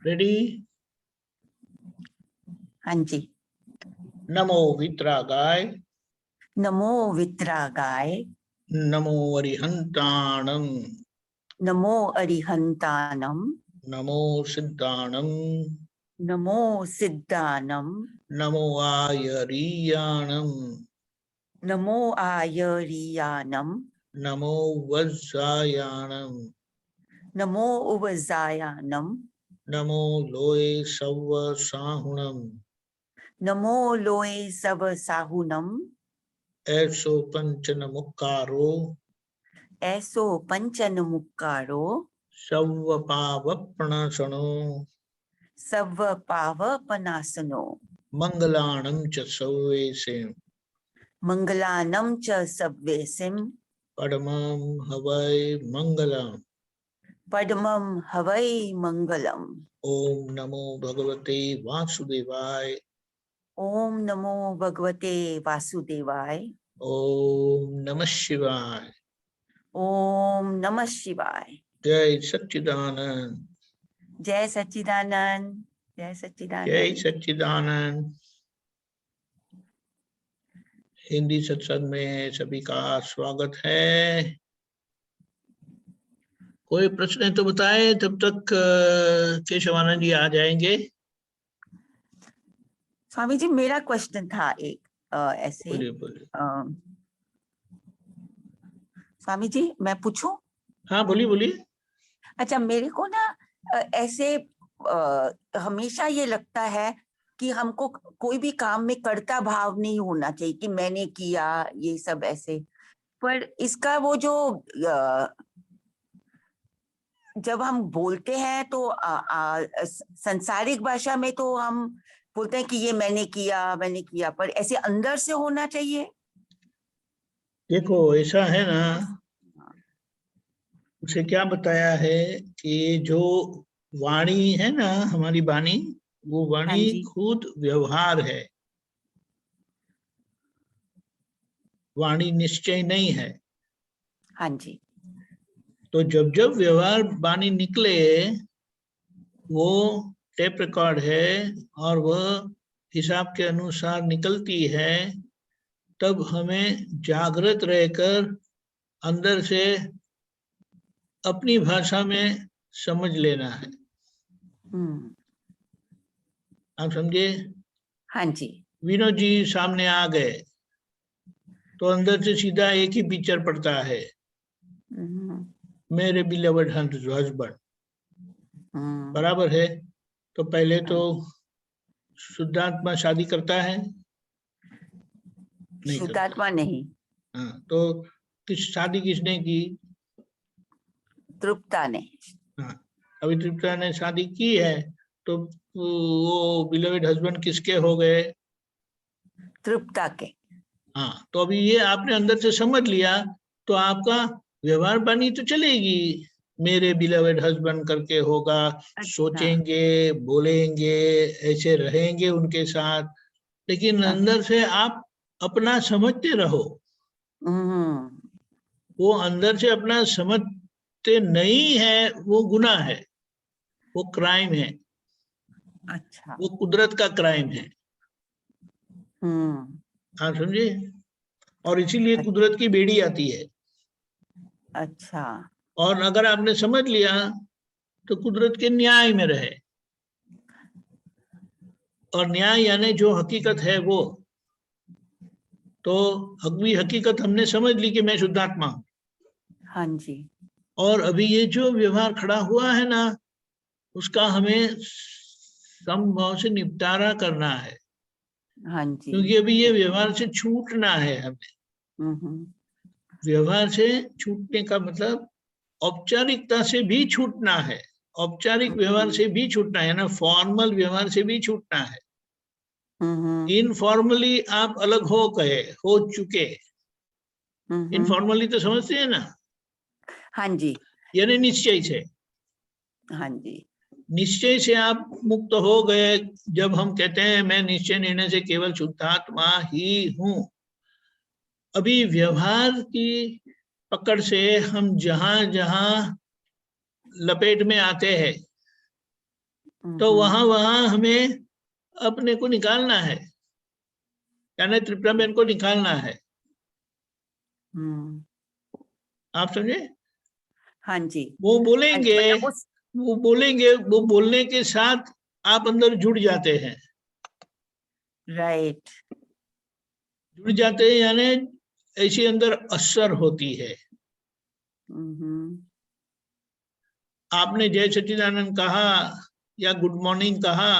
Ready? हाँ जी। नमो वित्रागाय, नमो वित्रागाय, नमो अरिहंताणं, नमो अरिहंतानम, नमो सिद्धाणं, नमो सिद्धानम, नमो आयरीयाणं, नमो आयरियानम, नमो वज्रायाणं, नमो उवजायानम, नमो लोये सव्व साहुणं, नमो लोए सब साहुनम, ऐसो पंचन मुक्कारो, ऐसो पंचन मुक्कारो, सव्व पावप्रणसनो, सव पावपनासनो, मंगलाणं च सव्वेसे, मंगलानम च सव्वेसिम, परमं हवै मंगलम्। पद्मम हवै मंगलम। ओम नमो भगवते वासुदेवाय, ओम नमो भगवते वासुदेवाय, ओम नमः शिवाय, ओम नमः शिवाय। जय सच्चिदानंद, जय सच्चिदानंद, जय जय सच्चिदानंद। सच्चिदानंद। हिंदी सत्संग में सभी का स्वागत है। कोई प्रश्न है तो बताए, तब तक केशवानंद जी आ जाएंगे। स्वामी जी, मेरा क्वेश्चन था एक ऐसे। बोलिए बोलिए। स्वामी जी, मैं पूछूं? हाँ बोलिए बोलिए। अच्छा, मेरे को ना ऐसे हमेशा ये लगता है कि हमको कोई भी काम में कर्ता भाव नहीं होना चाहिए कि मैंने किया, ये सब ऐसे। पर इसका वो जो जब हम बोलते हैं तो संसारिक भाषा में तो हम बोलते हैं कि ये मैंने किया, पर ऐसे अंदर से होना चाहिए। देखो ऐसा है ना, उसे क्या बताया है कि जो वाणी है ना, हमारी वाणी, वो हाँ वाणी जी। खुद व्यवहार है, वाणी निश्चय नहीं है। हाँ जी। तो जब जब व्यवहार वाणी निकले, वो टेप रिकॉर्ड है और वह हिसाब के अनुसार निकलती है, तब हमें जागृत रहकर अंदर से अपनी भाषा में समझ लेना है। आप समझे? हाँ जी। विनोद जी सामने आ गए तो अंदर से सीधा एक ही पिक्चर पड़ता है, मेरे बिलवड हस्बैंड। बराबर है? तो पहले तो शुद्धात्मा शादी करता है? नहीं करता। शुद्धात्मा नहीं। हाँ, तो शादी किसने की? तृप्ता ने। हाँ, अभी तृप्ता ने शादी की है, तो वो बिलवेड हस्बैंड किसके हो गए? तृप्ता के। हाँ, तो अभी ये आपने अंदर से समझ लिया, तो आपका व्यवहार वाणी तो चलेगी, मेरे बिलवेड हस्बैंड करके होगा। अच्छा। सोचेंगे, बोलेंगे, ऐसे रहेंगे उनके साथ, लेकिन अंदर से आप अपना समझते रहो। वो अंदर से अपना समझते नहीं है, वो गुनाह है, वो क्राइम है। अच्छा। वो कुदरत का क्राइम है। आप समझे? और इसीलिए कुदरत की बेड़ी आती है। अच्छा। और अगर आपने समझ लिया तो कुदरत के न्याय में रहे, और न्याय यानी जो हकीकत है वो। तो अगली हकीकत हमने समझ ली कि मैं शुद्धात्मा हूं। हाँ जी। और अभी ये जो व्यवहार खड़ा हुआ है ना, उसका हमें समभाव से निपटारा करना है। हाँ जी। क्योंकि अभी ये व्यवहार से छूटना है हमें। व्यवहार से छूटने का मतलब औपचारिकता से भी छूटना है, औपचारिक व्यवहार से भी छूटना है ना, फॉर्मल व्यवहार से भी छूटना है। इनफॉर्मली आप अलग हो गए, हो चुके। इनफॉर्मली तो समझते हैं ना? हाँ जी। यानी निश्चय से। हाँ जी। निश्चय से आप मुक्त हो गए। जब हम कहते हैं मैं निश्चय निर्णय से केवल शुद्धात्मा ही हूं, अभी व्यवहार की पकड़ से हम जहां जहां लपेट में आते हैं, तो वहां हमें अपने को निकालना है, यानी त्रिपुरा मैन को निकालना है। आप समझे? हाँ जी। वो बोलेंगे, मतलब वो बोलने के साथ आप अंदर जुड़ जाते हैं। राइट। जुड़ जाते हैं यानी ऐसी अंदर असर होती है। आपने जय सच्चिदानंद कहा या गुड मॉर्निंग कहा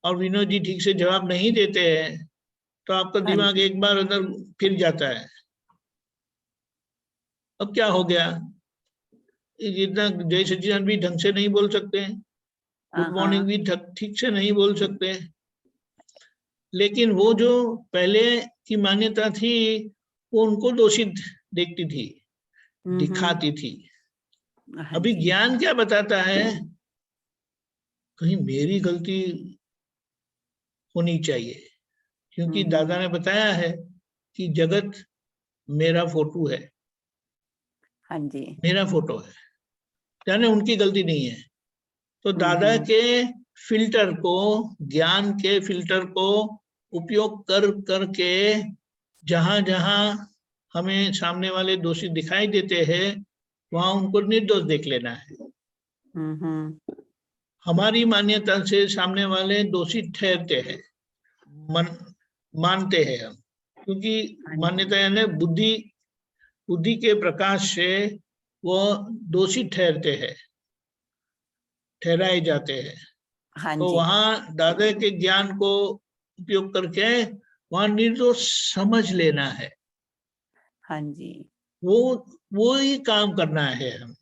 और विनोद जी ठीक से जवाब नहीं देते हैं, तो आपका दिमाग एक बार अंदर फिर जाता है, अब क्या हो गया, इतना जय सच्चिदानंद भी ढंग से नहीं बोल सकते, गुड मॉर्निंग भी ठीक से नहीं बोल सकते। लेकिन वो जो पहले की मान्यता थी वो उनको दोषित देखती थी, दिखाती थी। अभी ज्ञान क्या बताता है, कहीं मेरी गलती होनी चाहिए, क्योंकि दादा ने बताया है कि जगत मेरा फोटो है। हाँ जी, मेरा फोटो है, यानी उनकी गलती नहीं है। तो दादा के फिल्टर को, ज्ञान के फिल्टर को उपयोग कर करके जहां जहां हमें सामने वाले दोषी दिखाई देते हैं वहां उनको निर्दोष देख लेना है। हमारी मान्यता से सामने वाले दोषी ठहरते हैं, मानते हैं हम, क्योंकि मान्यता यानी बुद्धि के प्रकाश से वो दोषी ठहरते हैं, ठहराए जाते हैं। तो वहां दादा के ज्ञान को उपयोग करके वहां निर्दोष समझ लेना है। हाँ जी, वो ही काम करना है हमें।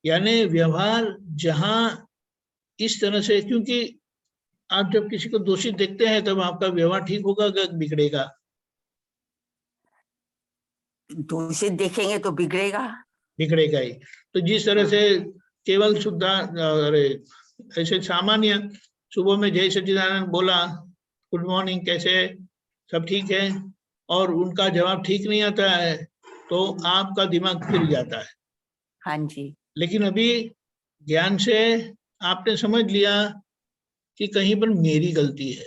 यानी व्यवहार जहां इस तरह से, क्योंकि आप जब किसी को दोषी देखते हैं तब आपका व्यवहार ठीक होगा कि बिगड़ेगा? दोषी देखेंगे तो बिगड़ेगा, बिगड़ेगा ही। तो जिस तरह से केवल शुद्धा, अरे ऐसे सामान्य सुबह में जय सच्चिदानंद बोला, गुड मॉर्निंग, कैसे, सब ठीक है, और उनका जवाब ठीक नहीं आता है तो आपका दिमाग फिर जाता है। हाँ जी। लेकिन अभी ज्ञान से आपने समझ लिया कि कहीं पर मेरी गलती है,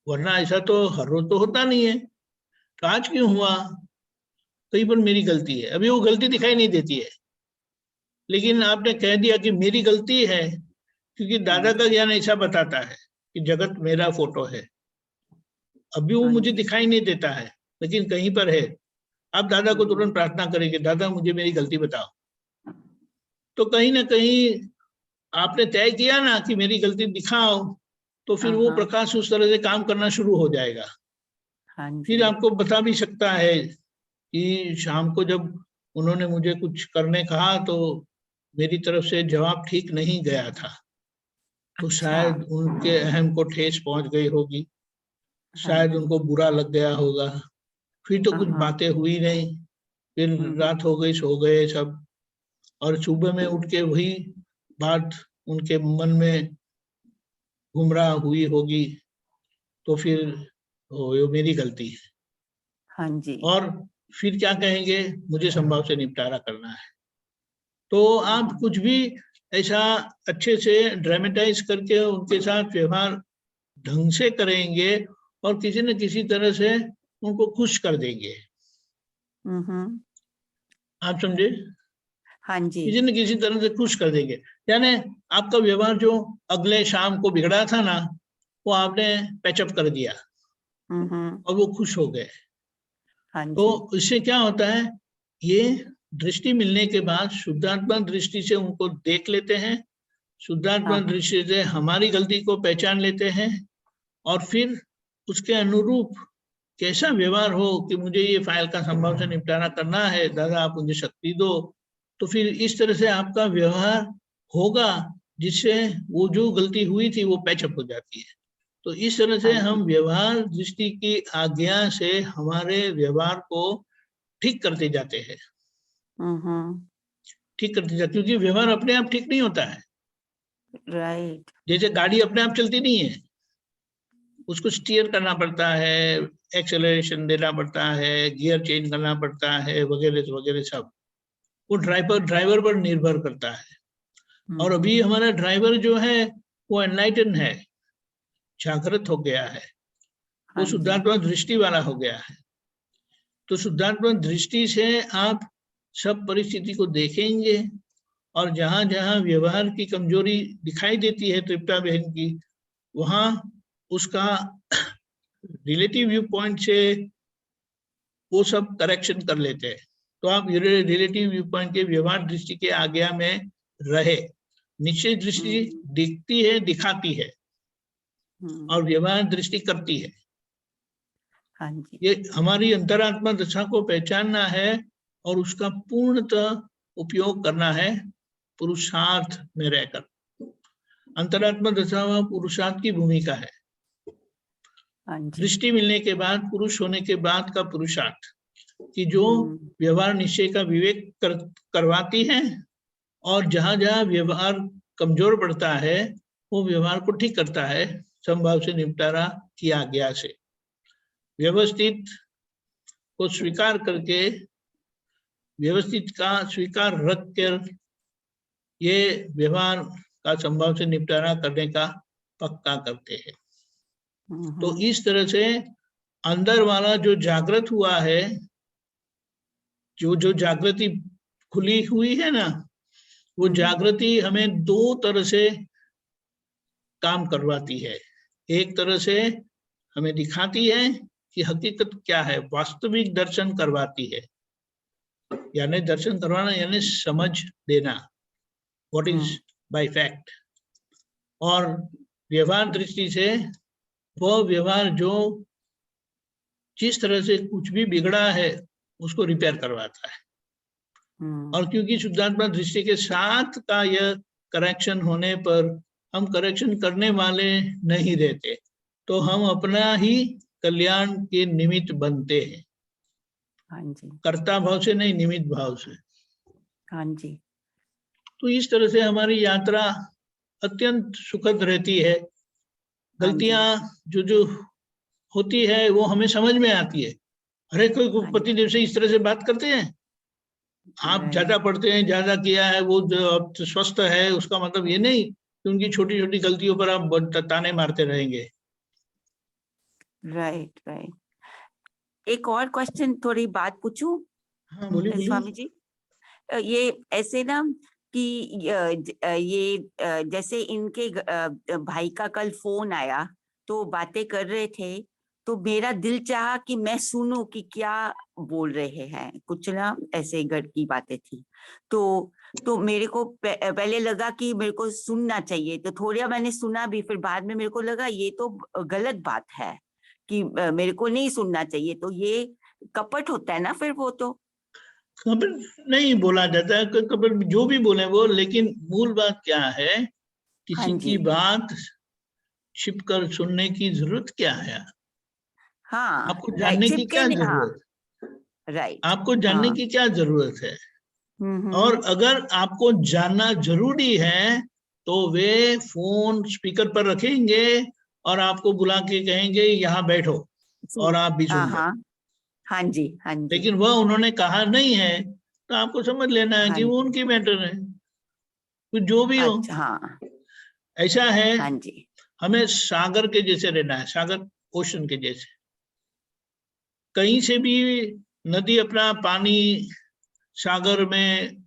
वरना ऐसा तो हर रोज तो होता नहीं है, तो आज क्यों हुआ, कहीं पर मेरी गलती है। अभी वो गलती दिखाई नहीं देती है, लेकिन आपने कह दिया कि मेरी गलती है, क्योंकि दादा का ज्ञान ऐसा बताता है कि जगत मेरा फोटो है। अभी वो मुझे दिखाई नहीं देता है, लेकिन कहीं पर है। आप दादा को तुरंत प्रार्थना करेंगे, दादा मुझे मेरी गलती बताओ। तो कहीं ना कहीं आपने तय किया ना कि मेरी गलती दिखाओ, तो फिर वो प्रकाश उस तरह से काम करना शुरू हो जाएगा। फिर आपको बता भी सकता है कि शाम को जब उन्होंने मुझे कुछ करने कहा तो मेरी तरफ से जवाब ठीक नहीं गया था, तो शायद उनके अहम को ठेस पहुंच गई होगी, शायद उनको बुरा लग गया होगा। फिर तो कुछ बातें हुई नहीं, फिर रात हो गई, सो गए सब, और सुबह में उठ के वही बात उनके मन में गुमराह हुई होगी, तो फिर ये मेरी गलती है। हाँ जी। और फिर क्या कहेंगे, मुझे संभव से निपटारा करना है। तो आप कुछ भी ऐसा अच्छे से ड्रामेटाइज करके उनके साथ व्यवहार ढंग से करेंगे और किसी न किसी तरह से उनको खुश कर देंगे। आप समझे? हाँ जी। किसी न किसी तरह से खुश कर देंगे, यानी आपका व्यवहार जो अगले शाम को बिगड़ा था ना, वो आपने पैचअप कर दिया और वो खुश हो गए। हाँ जी। तो इससे क्या होता है, ये दृष्टि मिलने के बाद शुद्धात्मा दृष्टि से उनको देख लेते हैं, शुद्धात्मा दृष्टि से हमारी गलती को पहचान लेते हैं, और फिर उसके अनुरूप कैसा व्यवहार हो कि मुझे ये फाइल का संभव से निपटारा करना है, दादा आप मुझे शक्ति दो, तो फिर इस तरह से आपका व्यवहार होगा जिससे वो जो गलती हुई थी वो पैचअप हो जाती है। तो इस तरह से हम व्यवहार दृष्टि की आज्ञा से हमारे व्यवहार को ठीक करते जाते हैं, ठीक करते जाते, क्योंकि व्यवहार अपने आप ठीक नहीं होता है। राइट। जैसे गाड़ी अपने आप चलती नहीं है, उसको स्टीयर करना पड़ता है, एक्सेलरेशन देना पड़ता है, गियर चेंज करना पड़ता है, वगैरह वगैरह सब, वो ड्राइवर पर निर्भर करता है। और अभी हमारा ड्राइवर जो है वो एनलाइटन है, जागृत हो गया है, वो शुद्धात्मा दृष्टि वाला हो गया है। तो शुद्धात्मा दृष्टि से आप सब परिस्थिति को देखेंगे और जहां जहां व्यवहार की कमजोरी दिखाई देती है तृप्ता बहन की, वहां उसका रिलेटिव व्यू पॉइंट से वो सब करेक्शन कर लेते हैं। तो आप रिलेटिव व्यू पॉइंट के व्यवहार दृष्टि के आज्ञा में रहे। निश्चय दृष्टि दिखती है, दिखाती है, और व्यवहार दृष्टि करती है। हाँ जी। ये हमारी अंतरात्मा दशा को पहचानना है और उसका पूर्णतः उपयोग करना है पुरुषार्थ में रहकर। अंतरात्मा दशा व पुरुषार्थ की भूमिका है। दृष्टि मिलने के बाद, पुरुष होने के बाद का पुरुषार्थ, कि जो व्यवहार निश्चय का विवेक करवाती है, और जहां जहां व्यवहार कमजोर पड़ता है वो व्यवहार को ठीक करता है संभाव से निपटारा की आज्ञा से। व्यवस्थित को स्वीकार करके, व्यवस्थित का स्वीकार रख कर ये व्यवहार का संभाव से निपटारा करने का पक्का करते हैं। तो इस तरह से अंदर वाला जो जागृत हुआ है, जो जागृति खुली हुई है ना, वो जागृति हमें दो तरह से काम करवाती है। एक तरह से हमें दिखाती है कि हकीकत क्या है, वास्तविक दर्शन करवाती है, यानी दर्शन करवाना यानी समझ देना, व्हाट इज बाय फैक्ट। और व्यवहार दृष्टि से वो व्यवहार जो जिस तरह से कुछ भी बिगड़ा है उसको रिपेयर करवाता है। और क्योंकि शुद्धात्मा दृष्टि के साथ का यह करेक्शन होने पर हम करेक्शन करने वाले नहीं रहते, तो हम अपना ही कल्याण के निमित्त बनते हैं। हाँ जी। कर्ता भाव से नहीं, निमित्त भाव से। हाँ जी। तो इस तरह से हमारी यात्रा अत्यंत सुखद रहती है। गलतियां जो होती है वो हमें समझ में आती है। अरे कोई पति देव से इस तरह से बात करते हैं, आप ज्यादा पढ़ते हैं, ज्यादा किया है, वो अब स्वस्थ है, उसका मतलब ये नहीं कि उनकी छोटी छोटी गलतियों पर आप ताने मारते रहेंगे। राइट। एक और क्वेश्चन, थोड़ी बात पूछूं? हाँ बोलिए। स्वामी जी, ये ऐसे ना कि ये जैसे इनके भाई का कल फोन आया तो बातें कर रहे थे, तो मेरा दिल चाहा कि मैं सुनूं कि क्या बोल रहे हैं, कुछ ना ऐसे घर की बातें थी। तो मेरे को पहले लगा कि मेरे को सुनना चाहिए, तो थोड़ा मैंने सुना भी, फिर बाद में मेरे को लगा ये तो गलत बात है कि मेरे को नहीं सुनना चाहिए। तो ये कपट होता है ना फिर? वो तो कपट नहीं बोला जाता है, कपट जो भी बोले वो, लेकिन मूल बात क्या है, किसी की बात छिपकर सुनने की जरूरत क्या है? हाँ, आपको जानने की क्या जरूरत? राइट, आपको जानने की क्या जरूरत है? और अगर आपको जानना जरूरी है तो वे फोन स्पीकर पर रखेंगे और आपको बुला के कहेंगे यहाँ बैठो और आप भी सुन लो। हाँ जी, हाँ जी। लेकिन वह उन्होंने कहा नहीं है तो आपको समझ लेना है कि वो उनकी मैटर है, तो जो भी हो। हाँ, ऐसा है, हाँ जी। हमें सागर के जैसे रहना है, सागर ओशन के जैसे। कहीं से भी नदी अपना पानी सागर में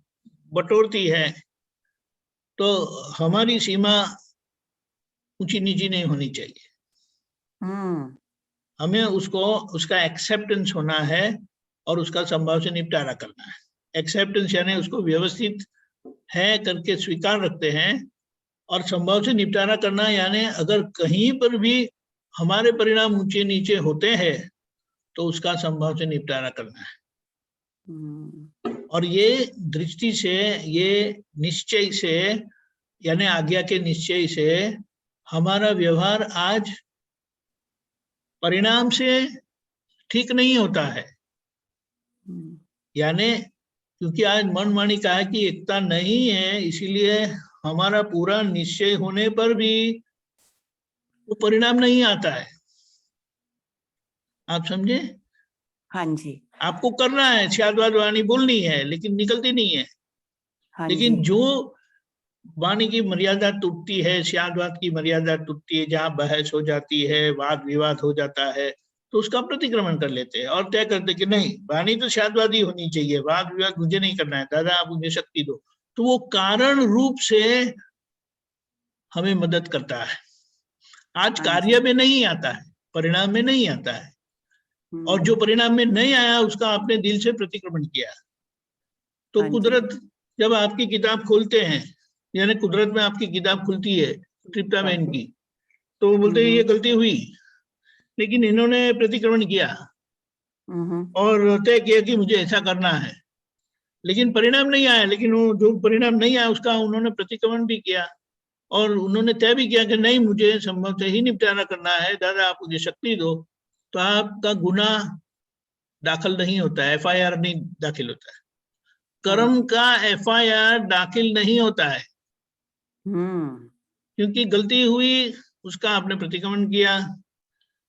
बटोरती है, तो हमारी सीमा ऊंची नीची नहीं होनी चाहिए। हमें उसका एक्सेप्टेंस होना है और उसका संभाव से निपटारा करना है। एक्सेप्टेंस यानी उसको व्यवस्थित है करके स्वीकार रखते हैं, और संभाव से निपटारा करना यानी अगर कहीं पर भी हमारे परिणाम ऊंचे नीचे होते हैं तो उसका संभाव से निपटारा करना है। और ये दृष्टि से, ये निश्चय से, यानी आज्ञा के निश्चय से हमारा व्यवहार आज परिणाम से ठीक नहीं होता है। यानी क्योंकि आज मन वाणी का है कि एकता नहीं है, इसीलिए हमारा पूरा निश्चय होने पर भी वो परिणाम नहीं आता है। आप समझे? हाँ जी। आपको करना है, स्याद्वाद वाणी बोलनी है, लेकिन निकलती नहीं है। हाँ लेकिन जी। जो वाणी की मर्यादा टूटती है, स्यादवाद की मर्यादा टूटती है, जहाँ बहस हो जाती है, वाद विवाद हो जाता है, तो उसका प्रतिक्रमण कर लेते हैं और तय करते कि नहीं, वाणी तो स्यादवादी होनी चाहिए, वाद विवाद मुझे नहीं करना है, दादा आप मुझे शक्ति दो। तो वो कारण रूप से हमें मदद करता है। आज हाँ कार्य जी। में नहीं आता है, परिणाम में नहीं आता है, और जो हम्म। परिणाम में नहीं आया उसका आपने दिल से प्रतिक्रमण किया। तो हाँ जी। कुदरत जब आपकी किताब खोलते हैं, यानी कुदरत में आपकी किताब खुलती है ट्रिप्टामैन की, तो वो बोलते हैं ये गलती हुई, लेकिन इन्होंने प्रतिक्रमण किया हम्म। और तय किया कि मुझे ऐसा करना है, लेकिन परिणाम नहीं आया, लेकिन वो जो परिणाम नहीं आया उसका उन्होंने प्रतिक्रमण भी किया और उन्होंने तय भी किया कि नहीं, मुझे संभव से ही निपटारा करना है, दादा आप मुझे शक्ति दो। तो आपका गुनाह दाखिल नहीं होता है, FIR नहीं दाखिल होता है, हाँ कर्म जी। का FIR दाखिल नहीं होता है, हम्म। क्योंकि गलती हुई, उसका आपने प्रतिक्रमण किया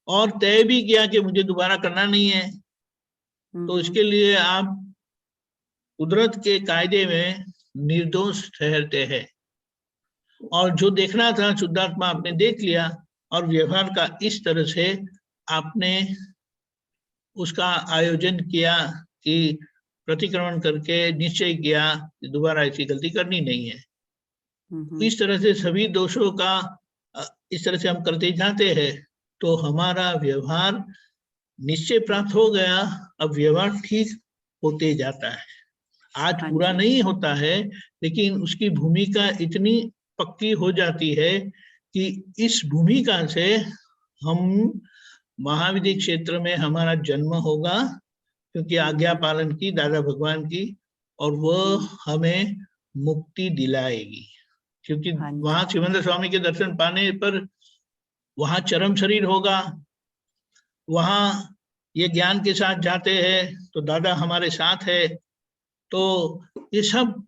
और तय भी किया कि मुझे दोबारा करना नहीं है। तो इसके लिए आप कुदरत के कायदे में निर्दोष ठहरते हैं, और जो देखना था शुद्धात्मा आपने देख लिया, और व्यवहार का इस तरह से आपने उसका आयोजन किया कि प्रतिक्रमण करके निश्चय किया कि दोबारा ऐसी गलती करनी नहीं है। इस तरह से सभी दोषों का इस तरह से हम करते जाते हैं, तो हमारा व्यवहार निश्चय प्राप्त हो गया। अब व्यवहार ठीक होते जाता है, आज हाँ पूरा जी। नहीं होता है, लेकिन उसकी भूमिका इतनी पक्की हो जाती है कि इस भूमिका से हम महाविधि क्षेत्र में हमारा जन्म होगा, क्योंकि आज्ञा पालन की दादा भगवान की, और वह हमें मुक्ति दिलाएगी। क्योंकि हाँ वहां जी। शिवेंद्र स्वामी के दर्शन पाने पर वहां चरम शरीर होगा, वहां ये ज्ञान के साथ जाते हैं तो दादा हमारे साथ है। तो ये सब,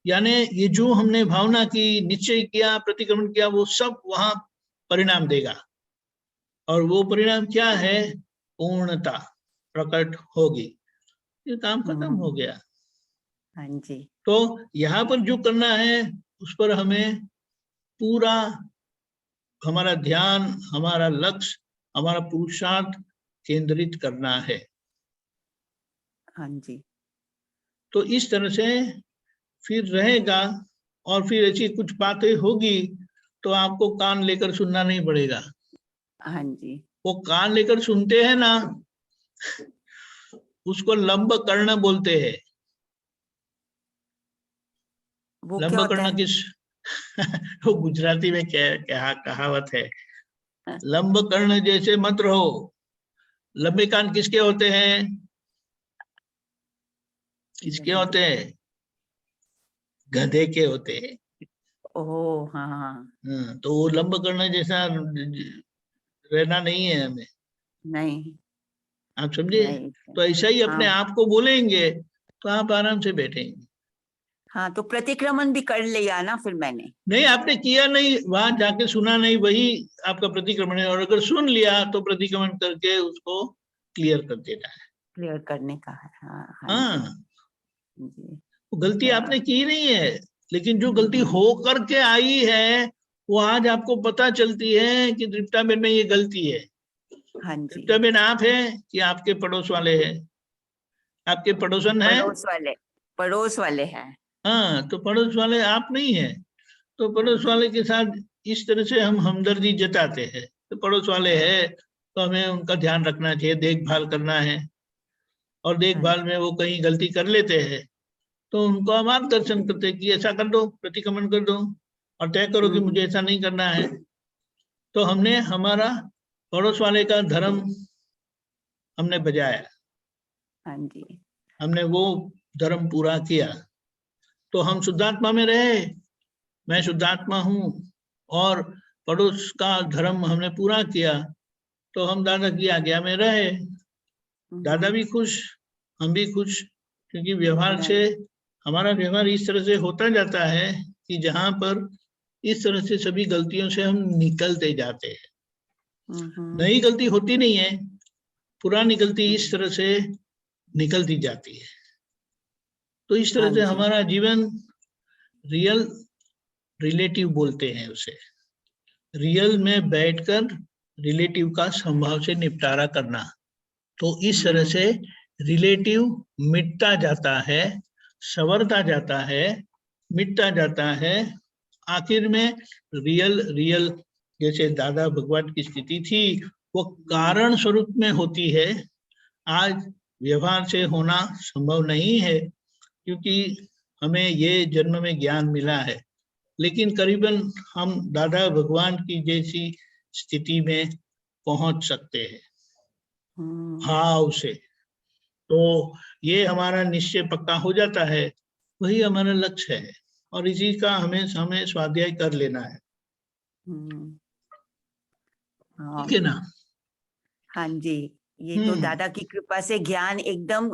यानी ये जो हमने भावना की, निश्चय किया, प्रतिक्रमण किया, वो सब वहां परिणाम देगा, और वो परिणाम क्या है? पूर्णता प्रकट होगी। ये काम खत्म हो गया। हाँ जी। तो यहाँ पर जो करना है उस पर हमें पूरा हमारा ध्यान, हमारा लक्ष्य, हमारा पुरुषार्थ केंद्रित करना है। हाँ जी। तो इस तरह से फिर रहेगा, और फिर ऐसी कुछ बातें होगी तो आपको कान लेकर सुनना नहीं पड़ेगा। हाँ जी। वो कान लेकर सुनते हैं ना, उसको लंब कर्ण बोलते हैं। वो क्या लंब होता कर्ण है? किस वो गुजराती में क्या क्या कहावत है, लंब कर्ण जैसे मत रहो। लंबे कान किसके होते हैं? किसके होते हैं? गधे के होते हैं। ओह हाँ हाँ। तो वो लंब कर्ण जैसा रहना नहीं है हमें, नहीं। आप समझे? नहीं। तो ऐसा ही अपने हाँ। आप को बोलेंगे तो आप आराम से बैठेंगे। हाँ तो प्रतिक्रमण भी कर लिया ना फिर मैंने। नहीं, आपने किया नहीं, वहां जाके सुना नहीं, वही आपका प्रतिक्रमण है। और अगर सुन लिया तो प्रतिक्रमण करके उसको क्लियर कर देना है। क्लियर करने का है। हाँ हाँ जी। हाँ, जी। गलती आपने की नहीं है, लेकिन जो गलती हम्म। हो करके आई है वो आज आपको पता चलती है कि दृष्टाबेन में ये गलती है। हाँ जी। दृष्टाबेन आप है कि आपके पड़ोस वाले हैं? आपके पड़ोसन है। पड़ोस वाले। पड़ोस वाले हैं। हाँ, तो पड़ोस वाले आप नहीं है, तो हाँ पड़ोस जी। वाले के साथ इस तरह से हम हमदर्दी जताते हैं। तो पड़ोस वाले हाँ। हैं तो हमें उनका ध्यान रखना चाहिए, देखभाल करना है। और हाँ देखभाल जी। में वो कहीं गलती कर लेते हैं तो उनको हम मार्गदर्शन करते हैं कि ऐसा कर दो, प्रतिक्रमण कर दो, और तय करो कि मुझे ऐसा नहीं करना है। तो हमने हमारा पड़ोस वाले का धर्म हमने बजाया, हाँ जी। हमने वो धर्म पूरा किया। तो हम शुद्धात्मा में रहे, मैं शुद्धात्मा हूँ, और पड़ोस का धर्म हमने पूरा किया, तो हम दादा की आज्ञा में रहे। दादा भी खुश, हम भी खुश, क्योंकि व्यवहार से हमारा व्यवहार इस तरह से होता जाता है कि जहां पर इस तरह से सभी गलतियों से हम निकलते जाते हैं। नई गलती होती नहीं है, पुरानी गलती इस तरह से निकलती जाती है। तो इस तरह हाँ से जी। हमारा जीवन रियल रिलेटिव बोलते हैं उसे। रियल में बैठकर रिलेटिव का संभाव से निपटारा करना। तो इस तरह से रिलेटिव मिटता जाता है, संवरता जाता है, मिटता जाता है। आखिर में रियल जैसे दादा भगवान की स्थिति थी वो कारण स्वरूप में होती है। आज व्यवहार से होना संभव नहीं है क्योंकि हमें ये जन्म में ज्ञान मिला है, लेकिन करीबन हम दादा भगवान की जैसी स्थिति में पहुंच सकते हैं भाव से। तो ये हमारा निश्चय पक्का हो जाता है, वही हमारा लक्ष्य है और इसी का हमें स्वाध्याय कर लेना है। ठीक है ना? हाँ जी, ये तो दादा की कृपा से ज्ञान एकदम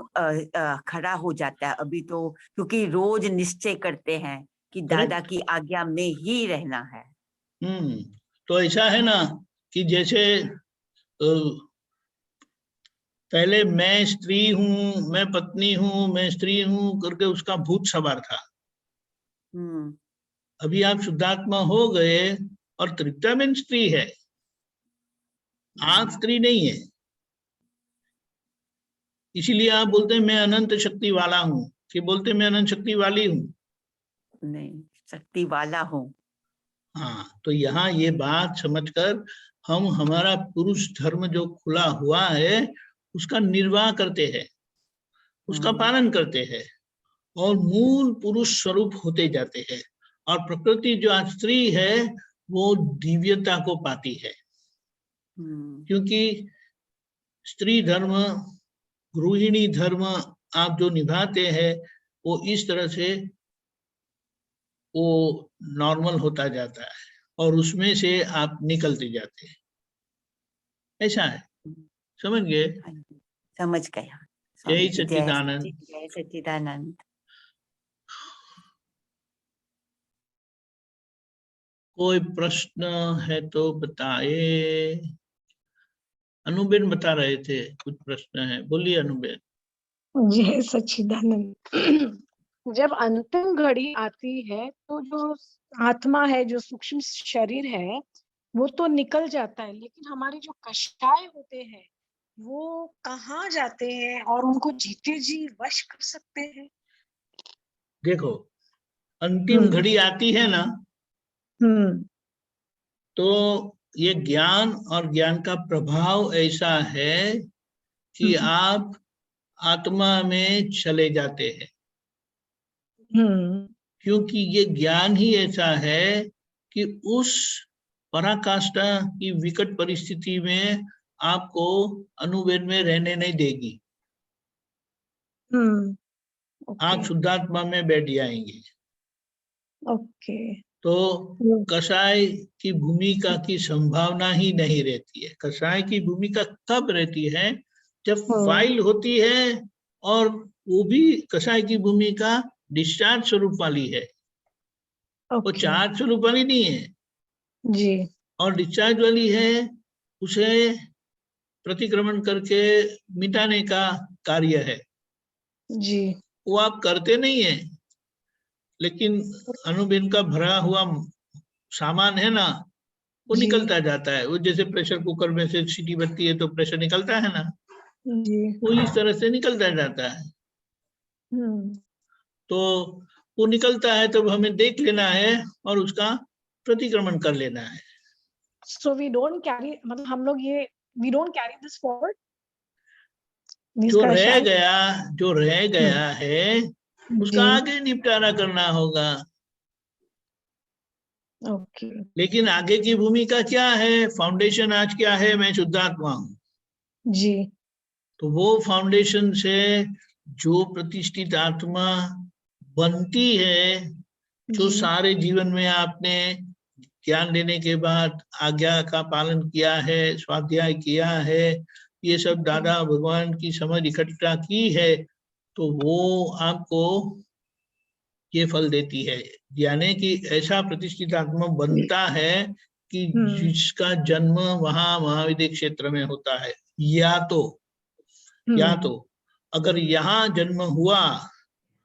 खड़ा हो जाता है अभी तो, क्योंकि रोज निश्चय करते हैं कि दादा की आज्ञा में ही रहना है। तो ऐसा है ना कि जैसे पहले मैं स्त्री हूँ, मैं पत्नी हूँ, मैं स्त्री हूँ करके उसका भूत सवार था। अभी आप शुद्धात्मा हो गए और तृप्ताबेन स्त्री है, आप स्त्री नहीं है। इसीलिए आप बोलते हैं मैं अनंत शक्ति वाला हूँ, कि बोलते मैं अनंत शक्ति वाली हूँ? नहीं, शक्ति वाला हूँ। हाँ, तो यहाँ ये बात समझकर हम हमारा पुरुष धर्म जो खुला हुआ है उसका निर्वाह करते हैं, उसका पालन करते हैं और मूल पुरुष स्वरूप होते जाते हैं। और प्रकृति जो आज स्त्री है वो दिव्यता को पाती है, क्योंकि स्त्री धर्म, गृहिणी धर्म आप जो निभाते हैं वो इस तरह से वो नॉर्मल होता जाता है और उसमें से आप निकलते जाते हैं। ऐसा है, समझ गए? समझ गया। जय सच्चिदानंद। जय सच्चिदानंद। कोई प्रश्न है तो बताए। अनुबेन बता रहे थे कुछ प्रश्न है, बोलिए अनुबेन। जय सच्चिदानंद। जब अंतिम घड़ी आती है तो जो आत्मा है, जो सूक्ष्म शरीर है, वो तो निकल जाता है, लेकिन हमारे जो कषाय होते हैं वो कहाँ जाते हैं और उनको जीते जी वश कर सकते हैं? देखो, अंतिम घड़ी आती है ना, तो ये ज्ञान और ज्ञान का प्रभाव ऐसा है कि आप आत्मा में चले जाते हैं। क्योंकि ये ज्ञान ही ऐसा है कि उस पराकाष्ठा की विकट परिस्थिति में आपको अनुवेद में रहने नहीं देगी। आप शुद्धात्मा में बैठ जाएंगे। तो कषाय की भूमिका की संभावना ही नहीं रहती है। कषाय की भूमिका कब रहती है? जब फाइल होती है, और वो भी कषाय की भूमिका डिस्चार्ज स्वरूप वाली है, वो चार्ज स्वरूप वाली नहीं है जी। और डिस्चार्ज वाली है, उसे प्रतिक्रमण करके मिटाने का कार्य है जी। वो आप करते नहीं है, लेकिन अनुबेन का भरा हुआ सामान है ना, वो निकलता जाता है। वो जैसे प्रेशर कुकर में से सीटी बजती है तो प्रेशर निकलता है ना, वो इस तरह से निकलता जाता है। तो वो निकलता है तो हमें देख लेना है और उसका प्रतिक्रमण कर लेना है। So we don't carry, मतलब हम लोग ये we don't carry this forward. जो रह गया है उसका आगे निपटारा करना होगा। लेकिन आगे की भूमिका क्या है? फाउंडेशन आज क्या है? मैं शुद्धात्मा हूँ जी। तो वो फाउंडेशन से जो प्रतिष्ठित आत्मा बनती है, जो सारे जीवन में आपने ज्ञान लेने के बाद आज्ञा का पालन किया है, स्वाध्याय किया है, ये सब दादा भगवान की समझ इकट्ठा की है, तो वो आपको ये फल देती है। यानी कि ऐसा प्रतिष्ठित आत्मा बनता है कि जिसका जन्म वहां महाविद्य क्षेत्र में होता है, या तो अगर यहाँ जन्म हुआ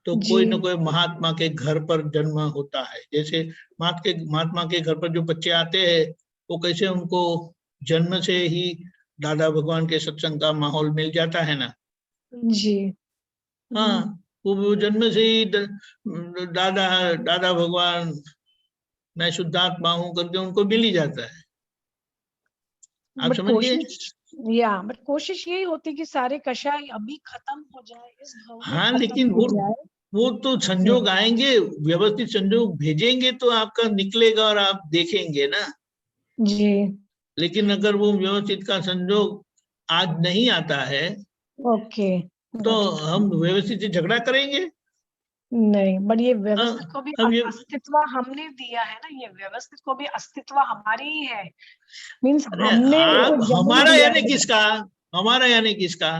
तो कोई न कोई महात्मा के घर पर जन्म होता है। जैसे महात्मा के घर पर जो बच्चे आते हैं, वो कैसे उनको जन्म से ही दादा भगवान के सत्संग का माहौल मिल जाता है ना। जी। हाँ, वो जन्म से ही दादा दादा भगवान, मैं शुद्धात्मा हूँ करके उनको मिल ही जाता है। आप बट समझ गए? बट कोशिश यही होती कि सारे कषाय अभी खत्म हो जाए, इस भाव में हाँ, खत्म लेकिन हो जाए। वो तो संजोग आएंगे, व्यवस्थित संजोग भेजेंगे तो आपका निकलेगा और आप देखेंगे ना। जी। लेकिन अगर वो व्यवस्थित का संजोग आज नहीं आता है ओके। तो हम व्यवस्थित से झगड़ा करेंगे। नहीं, बट ये हाँ, व्यवस्थित को भी अब ये अस्तित्व हमने दिया है ना, ये व्यवस्थित को भी अस्तित्व हमारी ही है। मीन्स अरे हमने आप, इसको जन्म हमारा दिया यानी है। किसका? हमारा यानी किसका?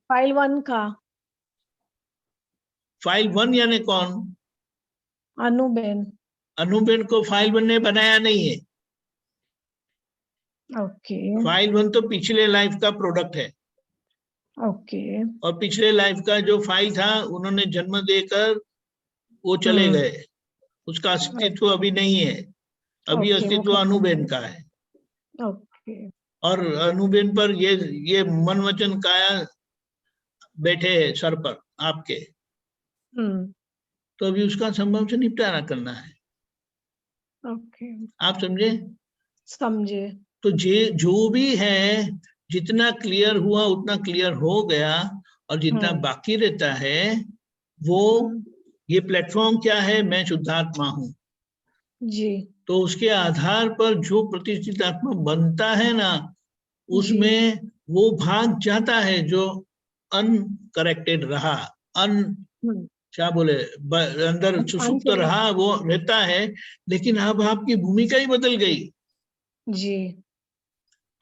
फाइल 1 का। फाइल 1 यानी कौन? अनुबेन। अनुबेन को फाइल 1 ने बनाया नहीं है। ओके। फाइल 1 तो पिछले लाइफ का प्रोडक्ट है, ओके। और पिछले लाइफ का जो फाइल था उन्होंने जन्म देकर वो चले गए, उसका अस्तित्व अभी नहीं है। अभी ओके, अस्तित्व अनुबेन का है। ओके। और अनुबेन पर ये मन वचन काया बैठे हैं सर पर आपके, तो अभी उसका संभव से निपटारा करना है। ओके। आप समझे? समझे। तो जो भी है, जितना क्लियर हुआ उतना क्लियर हो गया, और जितना बाकी रहता है वो, ये प्लेटफॉर्म क्या है? मैं शुद्धात्मा हूँ। जी। तो उसके आधार पर जो प्रतिष्ठित आत्मा बनता है ना, उसमें वो भाग जाता है जो अनकरेक्टेड रहा, क्या बोले, अंदर सुषुप्त रहा, वो रहता है। लेकिन अब आपकी भूमिका ही बदल गई। जी।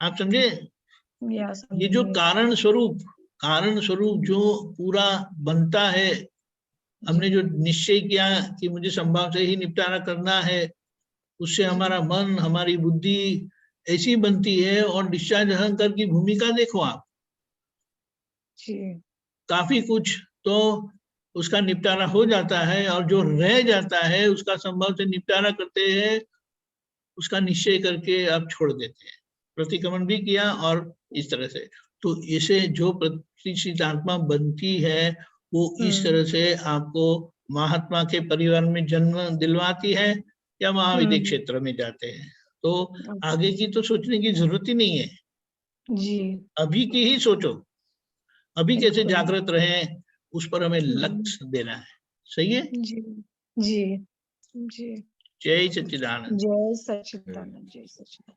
आप समझे? ये जो कारण स्वरूप जो पूरा बनता है, हमने जो निश्चय किया कि मुझे संभाव से ही निपटारा करना है, उससे हमारा मन, हमारी बुद्धि ऐसी बनती है। और डिस्चार्ज अहंकार की भूमिका देखो आप, काफी कुछ तो उसका निपटारा हो जाता है, और जो रह जाता है उसका संभव से निपटारा करते हैं, उसका निश्चय करके आप छोड़ देते हैं। प्रतिक्रमण भी किया और इस तरह से। तो इसे जो प्रतिष्ठित आत्मा बनती है वो इस तरह से आपको महात्मा के परिवार में जन्म दिलवाती है, या महाविद्य क्षेत्र में जाते हैं। तो आगे की तो सोचने की जरूरत ही नहीं है, जी। अभी की ही सोचो, अभी कैसे जागृत रहे, उस पर हमें लक्ष्य देना है। सही है? जी। जी। जी। जय सच्चिदानंद। जय सच्चिदानंद। जय सच्चिदानंद।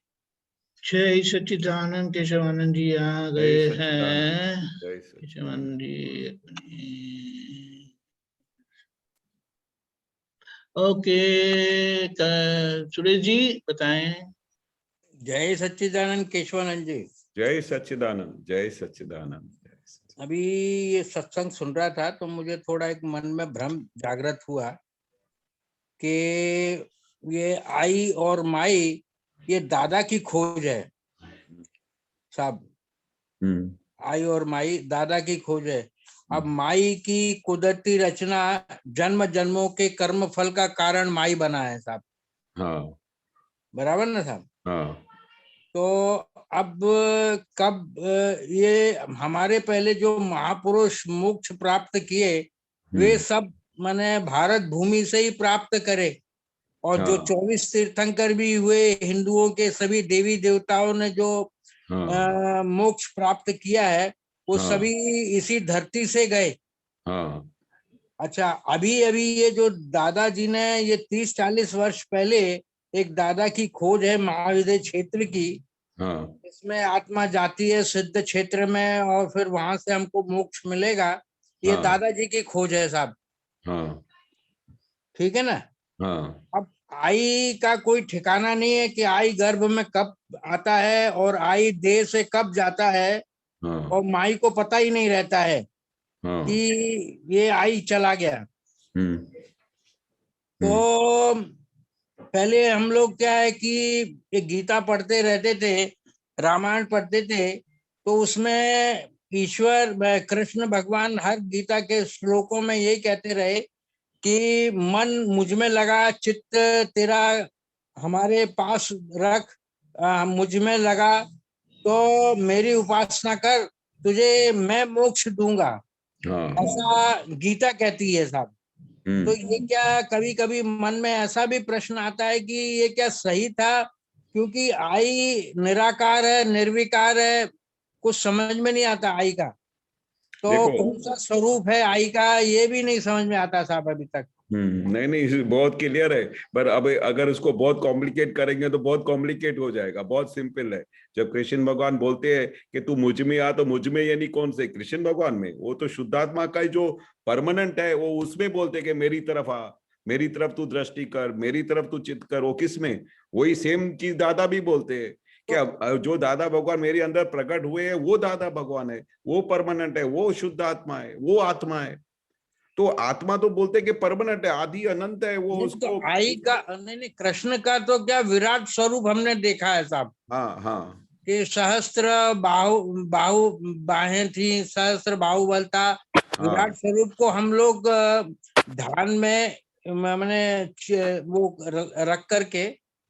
जय सच्चिदानंद। केशवानंद जी आ गए हैं। केशवानंद जी, ओके, सुरेश जी बताएं। जय सच्चिदानंद केशवानंद जी। जय सच्चिदानंद। जय सच्चिदानंद। अभी ये सत्संग सुन रहा था तो मुझे थोड़ा एक मन में भ्रम जागृत हुआ कि ये आई और माई, ये दादा की खोज है साहब। आई और माई दादा की खोज है। अब माई की कुदरती रचना जन्म जन्मों के कर्म फल का कारण माई बना है साहब। हाँ, बराबर ना साहब? हाँ। तो अब कब ये हमारे पहले जो महापुरुष मोक्ष प्राप्त किए, वे सब माने भारत भूमि से ही प्राप्त करे। और जो 24 तीर्थंकर भी हुए हिंदुओं के, सभी देवी देवताओं ने जो मोक्ष प्राप्त किया है, वो सभी इसी धरती से गए। अच्छा, अभी अभी ये जो दादाजी ने ये 30-40 वर्ष पहले एक दादा की खोज है महाविद्य क्षेत्र की, इसमें आत्मा जाती है सिद्ध क्षेत्र में और फिर वहां से हमको मोक्ष मिलेगा। ये दादाजी की खोज है साहब। ठीक है ना? अब आई का कोई ठिकाना नहीं है कि आई गर्भ में कब आता है और आई देह से कब जाता है, और माई को पता ही नहीं रहता है कि ये आई चला गया। तो पहले हम लोग क्या है कि एक गीता पढ़ते रहते थे, रामायण पढ़ते थे, तो उसमें ईश्वर कृष्ण भगवान हर गीता के श्लोकों में यही कहते रहे कि मन मुझ में लगा, चित्त तेरा हमारे पास रख, मुझ में लगा तो मेरी उपासना कर, तुझे मैं मोक्ष दूंगा, हाँ। ऐसा गीता कहती है साहब। तो ये क्या कभी कभी मन में ऐसा भी प्रश्न आता है कि ये क्या सही था, क्योंकि आई निराकार है, निर्विकार है, कुछ समझ में नहीं आता आई का, तो देखो, कौन सा स्वरूप है आई का ये भी नहीं समझ में आता साहब अभी तक। नहीं नहीं, बहुत क्लियर है, पर अब अगर उसको बहुत कॉम्प्लिकेट करेंगे तो बहुत कॉम्प्लिकेट हो जाएगा। बहुत सिंपल है। जब कृष्ण भगवान बोलते हैं कि तू मुझ में आ, तो मुझ में यानी कौन से कृष्ण भगवान में? वो तो शुद्धात्मा का ही जो परमानेंट है, वो उसमें बोलते कि मेरी तरफ आ, मेरी तरफ तू दृष्टि कर, मेरी तरफ तू चित्त कर। वो किस में? वही सेम चीज दादा भी बोलते हैं कि जो दादा भगवान मेरे अंदर प्रकट हुए हैं वो दादा भगवान है, वो परमानेंट है, वो शुद्ध आत्मा है, वो आत्मा है। तो आत्मा तो बोलते कि परमानेंट है, आदि अनंत है वो। उसको तो आई का नहीं, कृष्ण का तो क्या विराट स्वरूप हमने देखा है साहब। हाँ हाँ, कि सहस्त्र बाहु बाहें थी, सहस्त्र बाहुबल था। विराट स्वरूप को हम लोग ध्यान में मैंने वो रख करके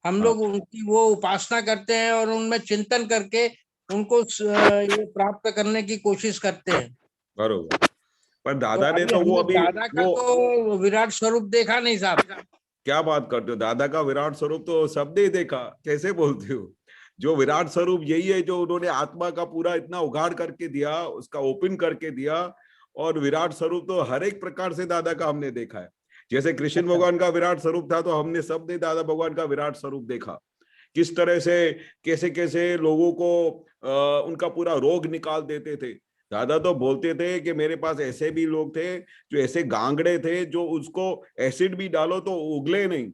हम लोग उनकी वो उपासना करते हैं और उनमें चिंतन करके उनको ये प्राप्त करने की कोशिश करते हैं। बरोबर। पर दादा ने अभी तो वो हमने अभी दादा का वो तो विराट स्वरूप देखा नहीं साहब। क्या बात करते हो? दादा का विराट स्वरूप तो सबने ही देखा। कैसे बोलते हो? जो विराट स्वरूप यही है जो उन्होंने आत्मा का पूरा इतना उघाड़ करके दिया, उसका ओपन करके दिया। और विराट स्वरूप तो हर एक प्रकार से दादा का हमने देखा है। जैसे कृष्ण भगवान का विराट स्वरूप था, तो हमने सबने दादा भगवान का विराट स्वरूप देखा। किस तरह से कैसे कैसे लोगों को उनका पूरा रोग निकाल देते थे। दादा तो बोलते थे कि मेरे पास ऐसे भी लोग थे जो ऐसे गांगड़े थे, जो उसको एसिड भी डालो तो उगले नहीं।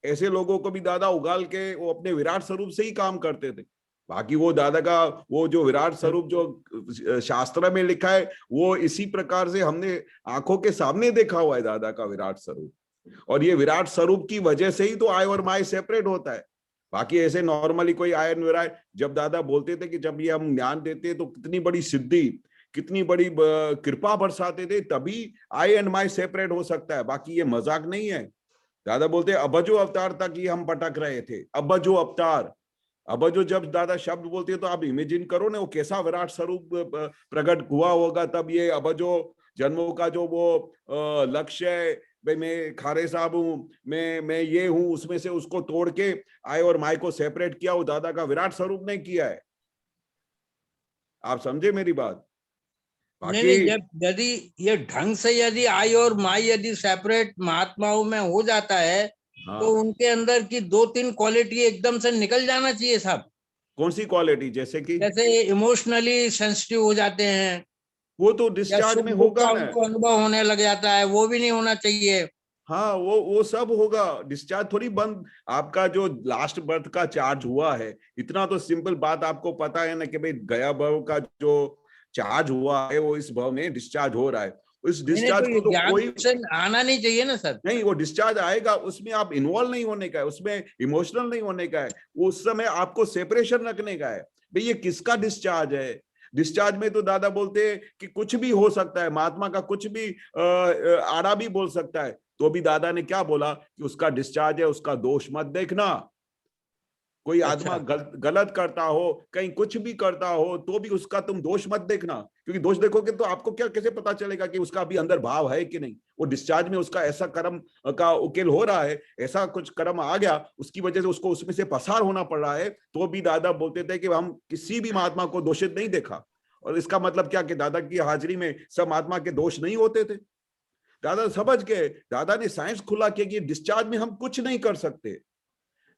ऐसे लोगों को भी दादा उगाल के वो अपने विराट स्वरूप से ही काम करते थे। बाकी वो दादा का वो जो विराट स्वरूप जो शास्त्र में लिखा है, वो इसी प्रकार से हमने आंखों के सामने देखा हुआ है दादा का विराट स्वरूप। और ये विराट स्वरूप की वजह से ही तो आय और माय सेपरेट होता है। बाकी ऐसे नॉर्मली कोई आयन विराट, जब दादा बोलते थे कि जब ये हम ज्ञान देते तो कितनी बड़ी सिद्धि, कितनी बड़ी कृपा बरसाते थे, तभी आई एंड माई सेपरेट हो सकता है। बाकी ये मजाक नहीं है। दादा बोलते अबजो अवतार तक ही हम भटक रहे थे। अबजो अवतार, अबजो जब दादा शब्द बोलते हैं तो आप इमेजिन करो ना वो कैसा विराट स्वरूप प्रकट हुआ होगा। तब ये अबजो जन्मों का जो वो लक्ष्य है, भाई मैं खारे साहब हूँ, मैं ये हूँ, उसमें से उसको तोड़ के आय और माय को सेपरेट किया। वो दादा का विराट स्वरूप ने किया है। आप समझे मेरी बात? नहीं, जब यदि ये ढंग से यदि आई और माई यदि सेपरेट महात्माओं में हो जाता है, तो उनके अंदर की 2-3 क्वालिटी एकदम से निकल जाना चाहिए साहब। कौन सी क्वालिटी? जैसे कि जैसे इमोशनली सेंसिटिव हो जाते हैं, वो तो डिस्चार्ज में होगा ना। उनको अनुभव होने लग जाता है, वो भी नहीं होना चाहिए। हाँ, वो सब होगा। डिस्चार्ज थोड़ी बंद। आपका जो लास्ट बर्थ का चार्ज हुआ है, इतना तो सिंपल बात आपको पता है ना कि भाई गया भव का जो चार्ज हुआ है वो इस भव में डिस्चार्ज हो रहा है। उस डिस्चार्ज को तो कोई आना नहीं चाहिए ना सर। नहीं, वो डिस्चार्ज आएगा, उसमें आप इन्वॉल्व नहीं होने का है, उसमें इमोशनल नहीं होने का है। उस समय आपको सेपरेशन रखने का है। भाई ये किसका डिस्चार्ज है? डिस्चार्ज में तो दादा बोलते हैं कि कुछ भी हो सकता है, महात्मा का कुछ भी आड़ा भी बोल सकता है। तो भी दादा ने क्या बोला कि उसका डिस्चार्ज है, उसका दोष मत देखना। कोई आत्मा गलत करता हो, कहीं कुछ भी करता हो, तो भी उसका तुम दोष मत देखना। क्योंकि दोष देखोगे तो आपको क्या कैसे पता चलेगा कि उसका अभी अंदर भाव है कि नहीं। वो डिस्चार्ज में उसका ऐसा कर्म का उकेल हो रहा है, ऐसा कुछ कर्म आ गया, उसकी वजह से उसको उसमें से पसार होना पड़ रहा है। तो भी दादा बोलते थे कि हम किसी भी महात्मा को दोषित नहीं देखा। और इसका मतलब क्या कि दादा की हाजिरी में सब महात्मा के दोष नहीं होते थे। दादा समझ के, दादा ने साइंस खुला किया कि डिस्चार्ज में हम कुछ नहीं कर सकते।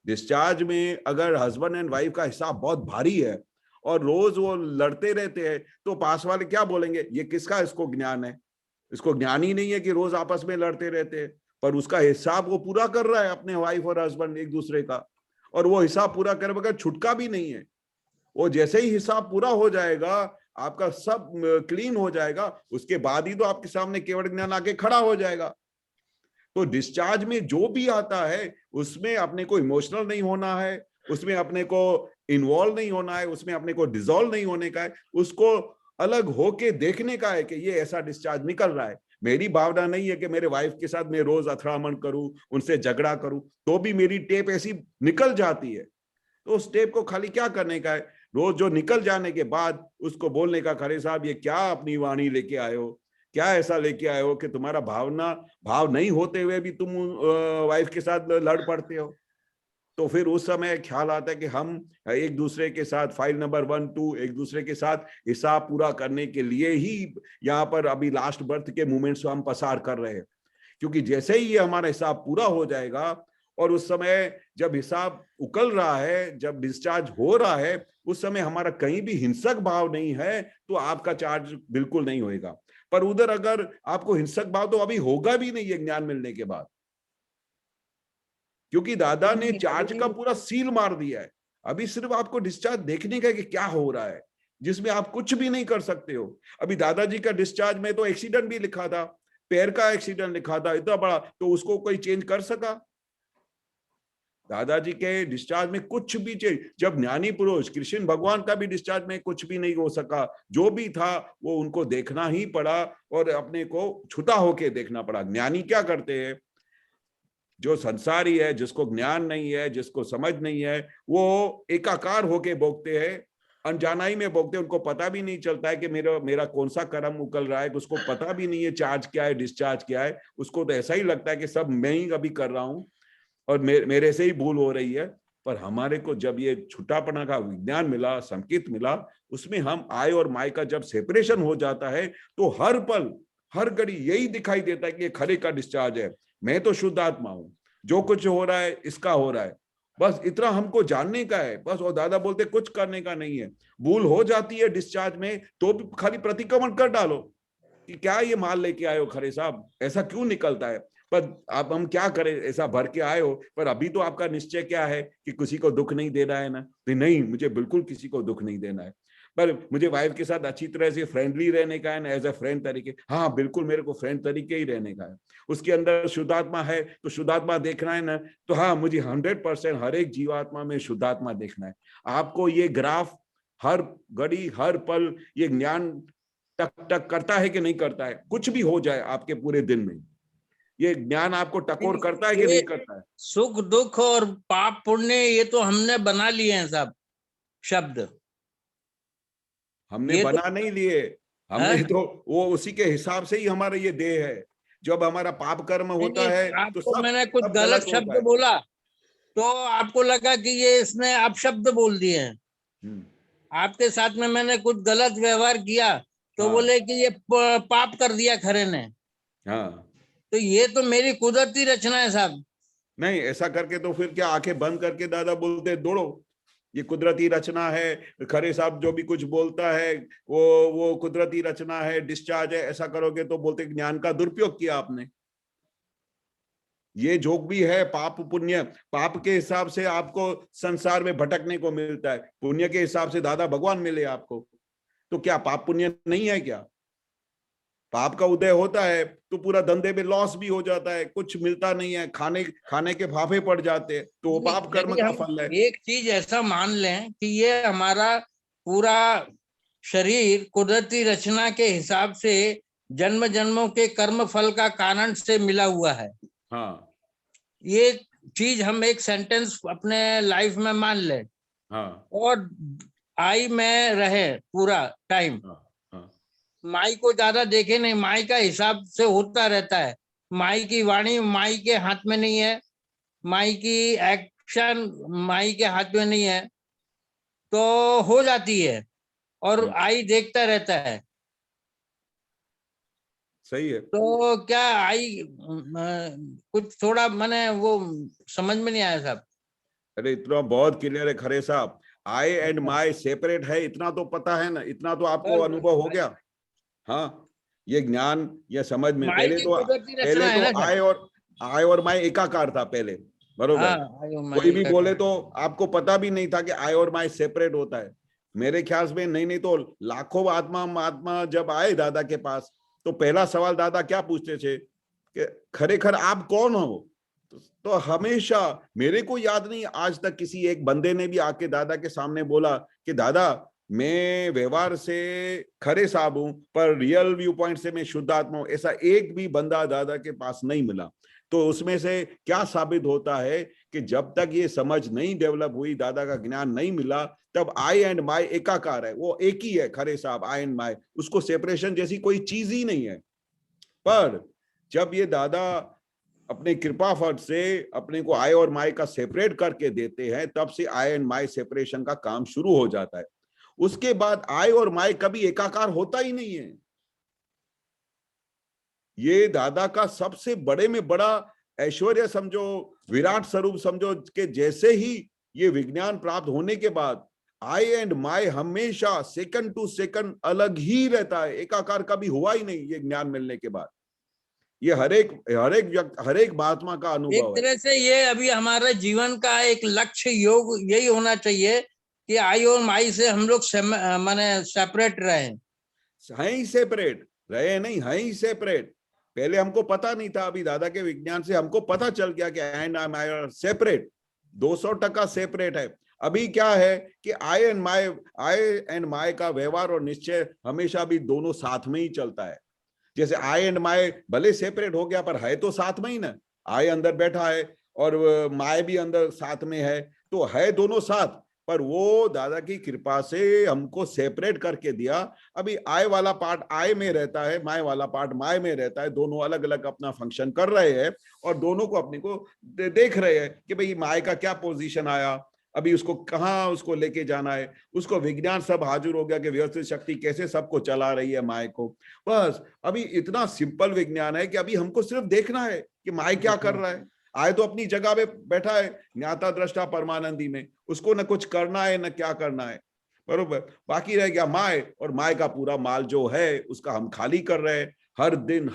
डिस्चार्ज में अगर हस्बैंड एंड वाइफ का हिसाब बहुत भारी है और रोज वो लड़ते रहते हैं, तो पास वाले क्या बोलेंगे, ये किसका इसको ज्ञान है? इसको ज्ञान ही नहीं है कि रोज आपस में लड़ते रहते हैं। पर उसका हिसाब वो पूरा कर रहा है अपने वाइफ और हस्बैंड एक दूसरे का। और वो हिसाब पूरा करे बगैर छुटका भी नहीं है। वो जैसे ही हिसाब पूरा हो जाएगा, आपका सब क्लीन हो जाएगा, उसके बाद ही तो आपके सामने केवल ज्ञान आके खड़ा हो जाएगा। तो डिस्चार्ज में जो भी आता है उसमें अपने को इमोशनल नहीं होना है, उसमें अपने को इन्वॉल्व नहीं होना है, उसमें अपने को डिसॉल्व नहीं होने का है। उसको अलग होके देखने का है कि ये ऐसा डिस्चार्ज निकल रहा है। मेरी भावना नहीं है कि मेरे वाइफ के साथ मैं रोज अथड़ामण करूं, उनसे झगड़ा करूं, तो भी मेरी टेप ऐसी निकल जाती है। तो उस टेप को खाली क्या करने का है, रोज जो निकल जाने के बाद उसको बोलने का, खरे साहब ये क्या अपनी वाणी लेके आए हो, क्या ऐसा लेके आए हो कि तुम्हारा भाव नहीं होते हुए भी तुम वाइफ के साथ लड़ पड़ते हो। तो फिर उस समय ख्याल आता है कि हम एक दूसरे के साथ फाइल नंबर 1, 2 एक दूसरे के साथ हिसाब पूरा करने के लिए ही यहाँ पर अभी लास्ट बर्थ के मोमेंट्स हम पसार कर रहे हैं। क्योंकि जैसे ही ये हमारा हिसाब पूरा हो जाएगा और उस समय जब हिसाब उकल रहा है, जब डिस्चार्ज हो रहा है, उस समय हमारा कहीं भी हिंसक भाव नहीं है, तो आपका चार्ज बिल्कुल नहीं होएगा। पर उधर अगर आपको हिंसक भाव तो अभी होगा भी नहीं है ज्ञान मिलने के बाद, क्योंकि दादा ने चार्ज का पूरा सील मार दिया है। अभी सिर्फ आपको डिस्चार्ज देखने का कि क्या हो रहा है, जिसमें आप कुछ भी नहीं कर सकते हो। अभी दादाजी का डिस्चार्ज में तो एक्सीडेंट भी लिखा था, पैर का एक्सीडेंट लिखा था इतना बड़ा, तो उसको कोई चेंज कर सका? दादाजी के डिस्चार्ज में कुछ भी चेंज, जब ज्ञानी पुरुष कृष्ण भगवान का भी डिस्चार्ज में कुछ भी नहीं हो सका, जो भी था वो उनको देखना ही पड़ा और अपने को छुटा होके देखना पड़ा। ज्ञानी क्या करते हैं, जो संसारी है, जिसको ज्ञान नहीं है, जिसको समझ नहीं है, वो एकाकार होके भोगते हैं, अनजानाई में भोगते हैं। उनको पता भी नहीं चलता है कि मेरा कौन सा कर्म उकल रहा है, उसको पता भी नहीं है चार्ज क्या है, डिस्चार्ज क्या है। उसको तो ऐसा ही लगता है कि सब मैं ही अभी कर रहा हूं और मेरे से ही भूल हो रही है। पर हमारे को जब ये छुटापना का विज्ञान मिला, संकेत मिला, उसमें हम आय और माय का जब सेपरेशन हो जाता है, तो हर पल हर घड़ी यही दिखाई देता है कि ये खरे का डिस्चार्ज है, मैं तो शुद्ध आत्मा हूं, जो कुछ हो रहा है इसका हो रहा है, बस इतना हमको जानने का है बस। और दादा बोलते कुछ करने का नहीं है। भूल हो जाती है डिस्चार्ज में तो भी खाली प्रतिक्रमण कर डालो कि क्या ये माल लेके आए हो खरे साहब, ऐसा क्यों निकलता है। पर अब हम क्या करें, ऐसा भर के आए हो, पर अभी तो आपका निश्चय क्या है कि किसी को दुख नहीं देना है ना? नहीं, मुझे बिल्कुल किसी को दुख नहीं देना है, पर मुझे वाइफ के साथ अच्छी तरह से फ्रेंडली रहने का है ना, एज ए फ्रेंड तरीके। हाँ बिल्कुल, मेरे को फ्रेंड तरीके ही रहने का है। उसके अंदर शुद्धात्मा है तो शुद्धात्मा देखना है ना, तो हाँ मुझे 100% हर एक जीवात्मा में शुद्धात्मा देखना है। आपको ये ग्राफ हर घड़ी हर पल ये ज्ञान टक टक करता है कि नहीं करता है? कुछ भी हो जाए आपके पूरे दिन में, ये ज्ञान आपको टकोर करता है कि नहीं करता है? सुख दुख और पाप पुण्य ये तो हमने बना लिए हैं सब शब्द, हमने बना नहीं लिए, हमने तो वो उसी के हिसाब से ही हमारा ये देह है। जब हमारा पाप कर्म होता है तो आपको सब मैंने कुछ सब गलत होता शब्द है। बोला तो आपको लगा कि ये इसने अपशब्द बोल दिए हैं। आपके साथ में मैंने कुछ गलत व्यवहार किया तो हाँ। बोले कि ये पाप कर दिया खरे ने। हाँ तो ये तो मेरी कुदरती रचना है साहब। नहीं, ऐसा करके तो फिर क्या आंखें बंद करके दादा बोलते दौड़ो, ये कुदरती रचना है, खरे साहब जो भी कुछ बोलता है वो कुदरती रचना है, डिस्चार्ज है, ऐसा करोगे तो बोलते ज्ञान का दुरुपयोग किया आपने। ये जो भी है पाप पुण्य, पाप के हिसाब से आपको संसार में भटकने को मिलता है, पुण्य के हिसाब से दादा भगवान मिले आपको। तो क्या पाप पुण्य नहीं है क्या? पाप का उदय होता है तो पूरा धंधे में लॉस भी हो जाता है, कुछ मिलता नहीं है, खाने के फाफे पड़ जाते हैं, तो वो पाप कर्म यदि का हम फल है। एक चीज ऐसा मान लें कि ये हमारा पूरा शरीर कुदरती रचना के हिसाब से जन्म जन्मों के कर्म फल का कारण से मिला हुआ है। हाँ ये चीज हम एक सेंटेंस अपने लाइफ में मान लें। हाँ और आई में रहे पूरा टाइम, हाँ हाँ माई को ज्यादा देखे नहीं, माई का हिसाब से होता रहता है। माई की वाणी माई के हाथ में नहीं है, माई की एक्शन माई के हाथ में नहीं है, तो हो जाती है और आई देखता रहता है। सही है। तो क्या आई कुछ थोड़ा मैंने वो समझ में नहीं आया साहब। अरे इतना बहुत क्लियर है खरे साहब, आई एंड माई सेपरेट है, इतना तो पता है ना, इतना तो आपको अनुभव हो गया। हाँ ये ज्ञान या समझ में माई की कुदरती रचना है ना सर। आई और माई एकाकार था पहले, बरोबर। कोई भी बोले तो आपको पता भी नहीं था कि आई और माई सेपरेट होता है। मेरे ख्याल में नहीं तो लाखों आत्मा जब आए दादा के पास, तो पहला सवाल दादा क्या पूछते थे कि खरेखर आप कौन हो? तो हमेशा, मेरे को याद नहीं आज तक किसी एक बंदे ने भी आके दादा के सामने बोला कि दादा मैं व्यवहार से खरे साहब हूं पर रियल व्यू पॉइंट से मैं शुद्ध आत्मा हूं, ऐसा एक भी बंदा दादा के पास नहीं मिला। तो उसमें से क्या साबित होता है कि जब तक ये समझ नहीं डेवलप हुई, दादा का ज्ञान नहीं मिला, तब आई एंड माई एकाकार है, वो एक ही है खरे साहब, आई एंड माई, उसको सेपरेशन जैसी कोई चीज ही नहीं है। पर जब ये दादा अपने कृपा फट से अपने को आई और माई का सेपरेट करके देते हैं, तब से आई एंड माई सेपरेशन का काम शुरू हो जाता है। उसके बाद आई और माई कभी एकाकार होता ही नहीं है। ये दादा का सबसे बड़े में बड़ा ऐश्वर्य समझो, विराट स्वरूप समझो, कि जैसे ही ये विज्ञान प्राप्त होने के बाद आई एंड माई हमेशा सेकंड टू सेकंड अलग ही रहता है, एकाकार कभी हुआ ही नहीं। ये ज्ञान मिलने के बाद ये हर एक महात्मा का अनुभव एक है। तरह से ये अभी हमारे जीवन का एक लक्ष्य योग यही होना चाहिए कि आई और माई से हम लोग माने सेपरेट रहे, हैं ही सेपरेट रहे, नहीं हैं ही सेपरेट। पहले हमको पता नहीं था, अभी दादा के विज्ञान से हमको पता चल गया कि I and my are separate, 200% separate है। अभी क्या है कि आई एंड माई का व्यवहार और निश्चय हमेशा भी दोनों साथ में ही चलता है। जैसे आई एंड माई भले सेपरेट हो गया पर है तो साथ में ही ना, आई अंदर बैठा है और माई भी अंदर साथ में है, तो है दोनों साथ। पर वो दादा की कृपा से हमको सेपरेट करके दिया। अभी आई वाला पार्ट आई में रहता है, माई वाला पार्ट माई में रहता है, दोनों अलग अलग अपना फंक्शन कर रहे हैं और दोनों को अपने को देख रहे हैं कि भाई माई का क्या पोजीशन आया, अभी उसको कहाँ उसको लेके जाना है। उसको विज्ञान सब हाजिर हो गया कि व्यवस्थित शक्ति कैसे सबको चला रही है माई को। बस अभी इतना सिंपल विज्ञान है कि अभी हमको सिर्फ देखना है कि माई क्या कर रहा है। आए तो अपनी जगह पे बैठा है ज्ञाता दृष्टा परमानंदी में, उसको न कुछ करना है न क्या करना है, बरोबर। बाकी रह गया माय, और माय का पूरा माल जो है उसका हम खाली कर रहे हैं। हर दिन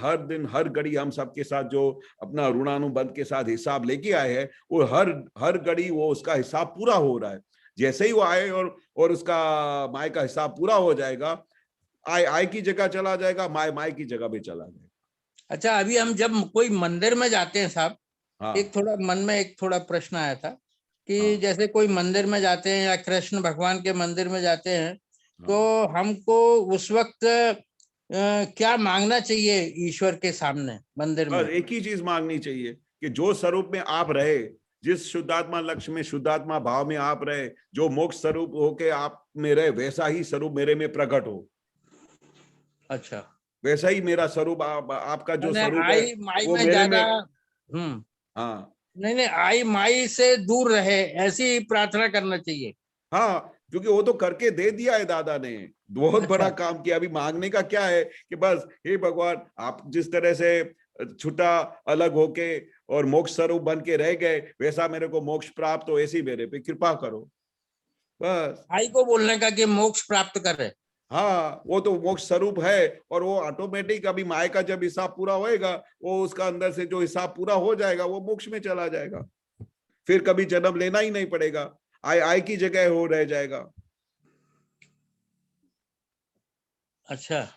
हर घड़ी हम सबके साथ जो अपना ऋणानुबंध के साथ हिसाब लेके आए हैं, वो हर घड़ी वो उसका हिसाब पूरा हो रहा है। जैसे ही वो आए और उसका माय का हिसाब पूरा हो जाएगा, आय की जगह चला जाएगा, माय की जगह पे चला जाएगा। अच्छा, अभी हम जब कोई मंदिर में जाते हैं साहब, हाँ, एक थोड़ा मन में एक थोड़ा प्रश्न आया था कि हाँ, जैसे कोई मंदिर में जाते हैं या कृष्ण भगवान के मंदिर में जाते हैं, तो हमको उस वक्त क्या मांगना चाहिए ईश्वर के सामने मंदिर में? बस एक ही चीज मांगनी चाहिए कि जो स्वरूप में आप रहे, जिस शुद्धात्मा लक्ष्य में शुद्धात्मा भाव में आप रहे, जो मोक्ष स्वरूप होके आप में रहे, वैसा ही स्वरूप मेरे में प्रकट हो। अच्छा, वैसा ही मेरा स्वरूप आपका जो स्वरूप है आई माई वो में मेरे ज्यादा में। हाँ, नहीं आई माई से दूर रहे, ऐसी प्रार्थना करना चाहिए। हाँ, क्योंकि वो तो करके दे दिया है दादा ने, बहुत बड़ा अच्छा। काम किया। अभी मांगने का क्या है कि बस हे भगवान, आप जिस तरह से छुटा अलग होके और मोक्ष स्वरूप बन के रह गए, वैसा मेरे को मोक्ष प्राप्त हो, ऐसी मेरे पे कृपा करो, बस। आई को बोलने का कि मोक्ष प्राप्त करे। हाँ, वो तो मोक्ष स्वरूप है और वो ऑटोमेटिक अभी माय का जब हिसाब पूरा होएगा, वो उसका अंदर से जो हिसाब पूरा हो जाएगा वो मोक्ष में चला जाएगा, फिर कभी जन्म लेना ही नहीं पड़ेगा, आई की जगह हो रह जाएगा। अच्छा,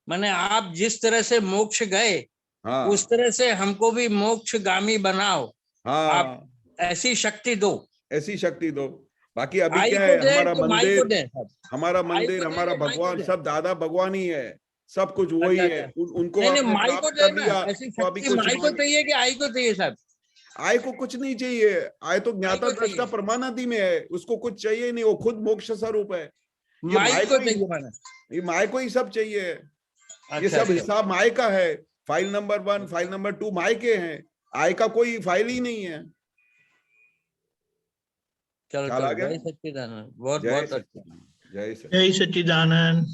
माने आप जिस तरह से मोक्ष गए, हाँ, उस तरह से हमको भी मोक्षगामी बनाओ। हाँ, आप ऐसी शक्ति दो, ऐसी शक्ति दो। बाकी अभी आई क्या को है, दे हमारा तो माई को मंदिर, दे, हमारा आई मंदिर, को दे हमारा या माई को भगवान, दे। सब दादा भगवान ही है, सब कुछ वही अच्छा, है। अच्छा। उनको नहीं आपने माई को प्राप्त कर देना, लिया ऐसी तो अभी शक्ति कुछ माई को चाहिए कि आई को चाहिए साहब? आय को कुछ नहीं चाहिए। आय तो ज्ञाता को दृष्टा चाहिए। परमानंदी में है, उसको कुछ चाहिए नहीं, वो खुद मोक्ष स्वरूप है। ये माई माय को को ही, चाहिए माना। ये माय को ही सब चाहिए। ये अच्छा, सब अच्छा। हिसाब माय का है। File number 1, file number 2 my के हैं, आय का कोई फाइल ही नहीं है। चलो ख्याल आ चलो, गया? जय सच्चिदानंद, बहुत जय बहुत अच्छा। सच्चिदानंद, जय सच्चिदानंद। जय सच्चिदानंद।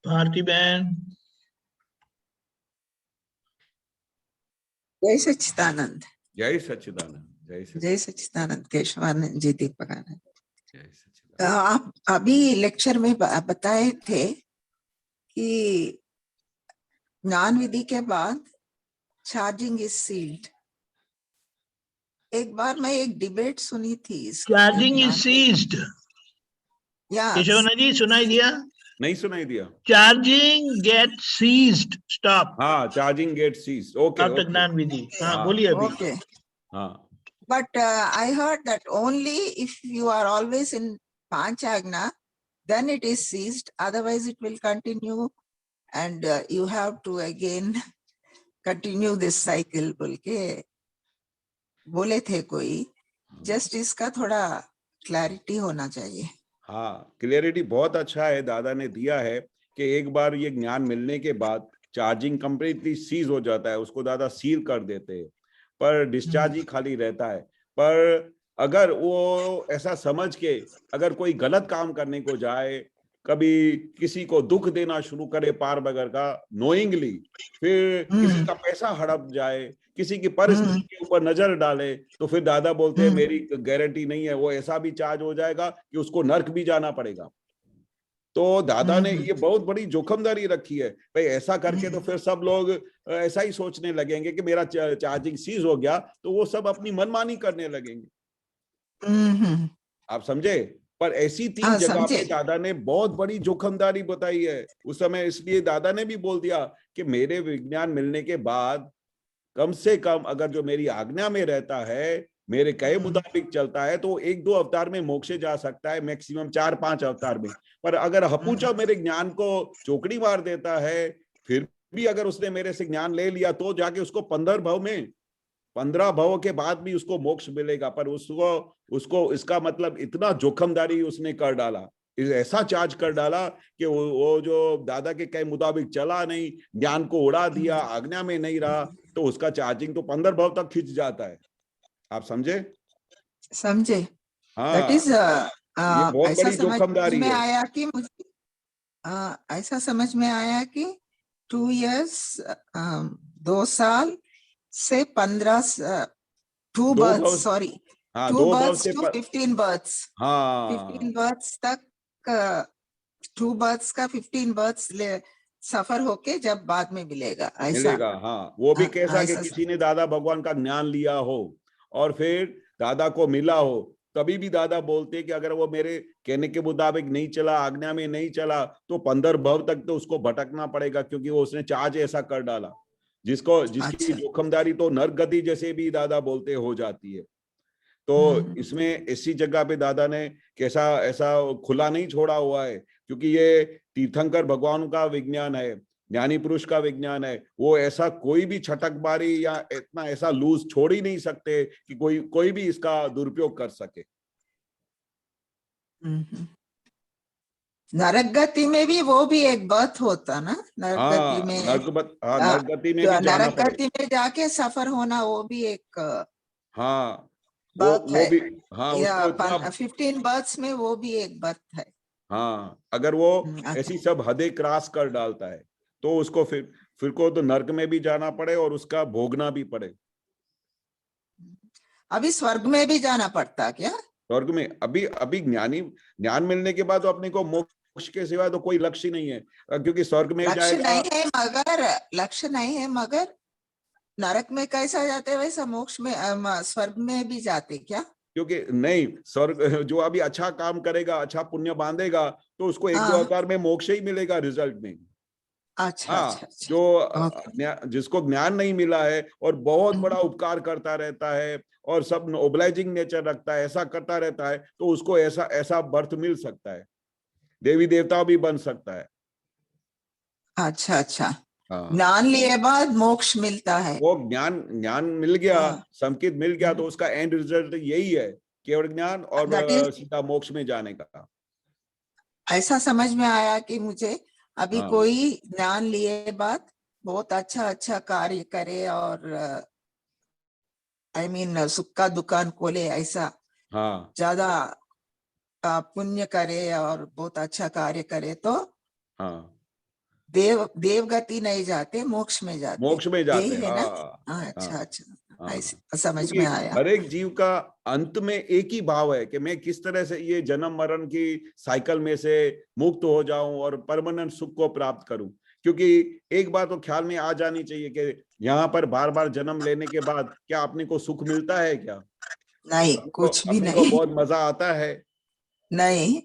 भारती बहन। जय सच्चिदानंद। जय सच्चिदानंद, जय जय सच्चिदानंद, सच्चिदानंद। केशवानंद जी, दीपकानंद। जय सच्चिदानंद। आप अभी लेक्चर में बताए थे कि ज्ञान विधि के बाद चार्जिंग इज सील्ड। एक बार मैं एक डिबेट सुनी थी इसके charging is seized. Keshavanand ji सुनाई दिया? नहीं सुनाई दिया। Charging get seized, stop. हाँ, charging get seize. Okay, after okay, ज्ञान विधि। हाँ हाँ, बोलिए अभी। ओके। हाँ, But I heard that only if you are always in Panchagna, then it is ceased. Otherwise, it will continue, and you have to again continue this cycle. बोल के बोले थे कोई. Just इसका थोड़ा क्लैरिटी होना चाहिए. हाँ, क्लियरिटी बहुत अच्छा है दादा ने दिया है कि एक बार ये ज्ञान मिलने के बाद चार्जिंग कंप्लीटली सीज हो जाता है, उसको दादा सील कर देते हैं, पर डिस्चार्ज ही खाली रहता है. पर अगर वो ऐसा समझ के अगर कोई गलत काम करने को जाए, कभी किसी को दुख देना शुरू करे पार बगैर का नोइंगली, फिर किसी का पैसा हड़प जाए, किसी की परिस्थिति के ऊपर नजर डाले, तो फिर दादा बोलते हैं मेरी गारंटी नहीं है, वो ऐसा भी चार्ज हो जाएगा कि उसको नर्क भी जाना पड़ेगा. तो दादा ने ये बहुत बड़ी जोखमदारी रखी है. भाई ऐसा करके तो फिर सब लोग ऐसा ही सोचने लगेंगे कि मेरा चार्जिंग सीज हो गया, तो वो सब अपनी मनमानी करने लगेंगे. आप समझे? पर ऐसी 3 जगह पे दादा ने बहुत बड़ी जोखमदारी बताई है उस समय. इसलिए दादा ने भी बोल दिया कि मेरे विज्ञान मिलने के बाद कम से कम अगर जो मेरी आज्ञा में रहता है, मेरे कहे मुताबिक चलता है, तो 1-2 अवतार में मोक्षे जा सकता है, मैक्सिमम 4-5 अवतार में. पर अगर हपूचा मेरे ज्ञान को चौकड़ी मार देता है, फिर भी अगर उसने मेरे से ज्ञान ले लिया, तो जाके उसको 15 भव के बाद भी उसको मोक्ष मिलेगा. पर उसको इसका मतलब इतना जोखमदारी उसने कर डाला, ऐसा चार्ज कर डाला कि वो जो दादा के कहे मुताबिक चला नहीं, ज्ञान को उड़ा दिया, आज्ञा में नहीं रहा, तो उसका चार्जिंग तो 15 भव तक खिंच जाता है. आप समझे? हाँ, That is ये बहुत ऐसा बड़ी जोखमदारी में है. आया कि मुझे ऐसा समझ में आया कि 2 years 2 साल से 2 births, sorry, 2 births to 15 births. हाँ, 15 births तक 2 births का 15 births सफर होके जब बाद में मिलेगा, ऐसा मिलेगा. हाँ, वो भी कैसा कि किसी ने दादा भगवान का ज्ञान लिया हो और फिर दादा को मिला हो, तभी भी दादा बोलते कि अगर वो मेरे कहने के मुताबिक नहीं चला, आज्ञा में नहीं चला, तो 15 भव तक तो उसको भटकना पड़ेगा, क्योंकि वो उसने चार्ज ऐसा कर डाला जिसकी जोखमदारी तो नरक गति जैसे भी दादा बोलते हो जाती है. तो इसमें इसी जगह पे दादा ने कैसा ऐसा खुला नहीं छोड़ा हुआ है, क्योंकि ये तीर्थंकर भगवान का विज्ञान है, ज्ञानी पुरुष का विज्ञान है. वो ऐसा कोई भी छटकबारी या इतना ऐसा लूज छोड़ ही नहीं सकते कि कोई भी इसका दुरुपयोग कर सके. नरक गति में भी वो भी एक बर्थ होता ना, नरक गति में. नरक गति में भी जाना नरक गति में जाके सफर होना, वो भी एक हाँ, बर्थ है. भी हाँ, उसको 15 बर्थ्स में वो भी एक बर्थ है. हाँ, अगर वो ऐसी सब हदें क्रॉस कर डालता है, तो उसको फिर को तो नरक में भी जाना पड़े और उसका भोगना भी पड़े. अभी स्वर्ग में भी जाना पड़ता क्या? स्वर्ग में अभी ज्ञान मिलने के बाद तो अपने को मोक्ष के सिवा तो कोई लक्ष्य नहीं है, क्योंकि स्वर्ग में लक्ष्य नहीं है, मगर नरक में कैसा जाते वैसा मोक्ष में स्वर्ग में भी जाते क्या? क्योंकि नहीं, स्वर्ग जो अभी अच्छा काम करेगा, अच्छा पुण्य बांधेगा, तो उसको 1-2 अवतार में मोक्ष ही मिलेगा रिजल्ट में. अच्छा. जो जिसको ज्ञान नहीं मिला है और बहुत बड़ा उपकार करता रहता है और सब ओब्लाइजिंग नेचर रखता है, ऐसा करता रहता है, तो उसको ऐसा बर्थ मिल सकता है, देवी देवता भी बन सकता है. अच्छा. ज्ञान लिए बाद मोक्ष मिलता है. वो ज्ञान मिल गया, संकेत मिल गया, तो उसका एंड रिजल्ट यही है, केवल ज्ञान और सीधा मोक्ष में जाने का. ऐसा समझ में आया कि मुझे अभी कोई ज्ञान लिए बाद बहुत अच्छा कार्य करे और सुख का दुकान खोले, ऐसा ज्यादा पुण्य करे और बहुत अच्छा कार्य करे, तो देवगति नहीं जाते, मोक्ष में जाते है ना. अच्छा, समझ में आया. हर एक जीव का अंत में एक ही भाव है कि मैं किस तरह से ये जन्म मरण की साइकिल में से मुक्त हो जाऊं और परमानेंट सुख को प्राप्त करूं. क्योंकि एक बात तो ख्याल में आ जानी चाहिए कि यहाँ पर बार बार जन्म लेने के बाद क्या अपने को सुख मिलता है क्या? नहीं, कुछ भी नहीं. बहुत मजा आता है? नहीं,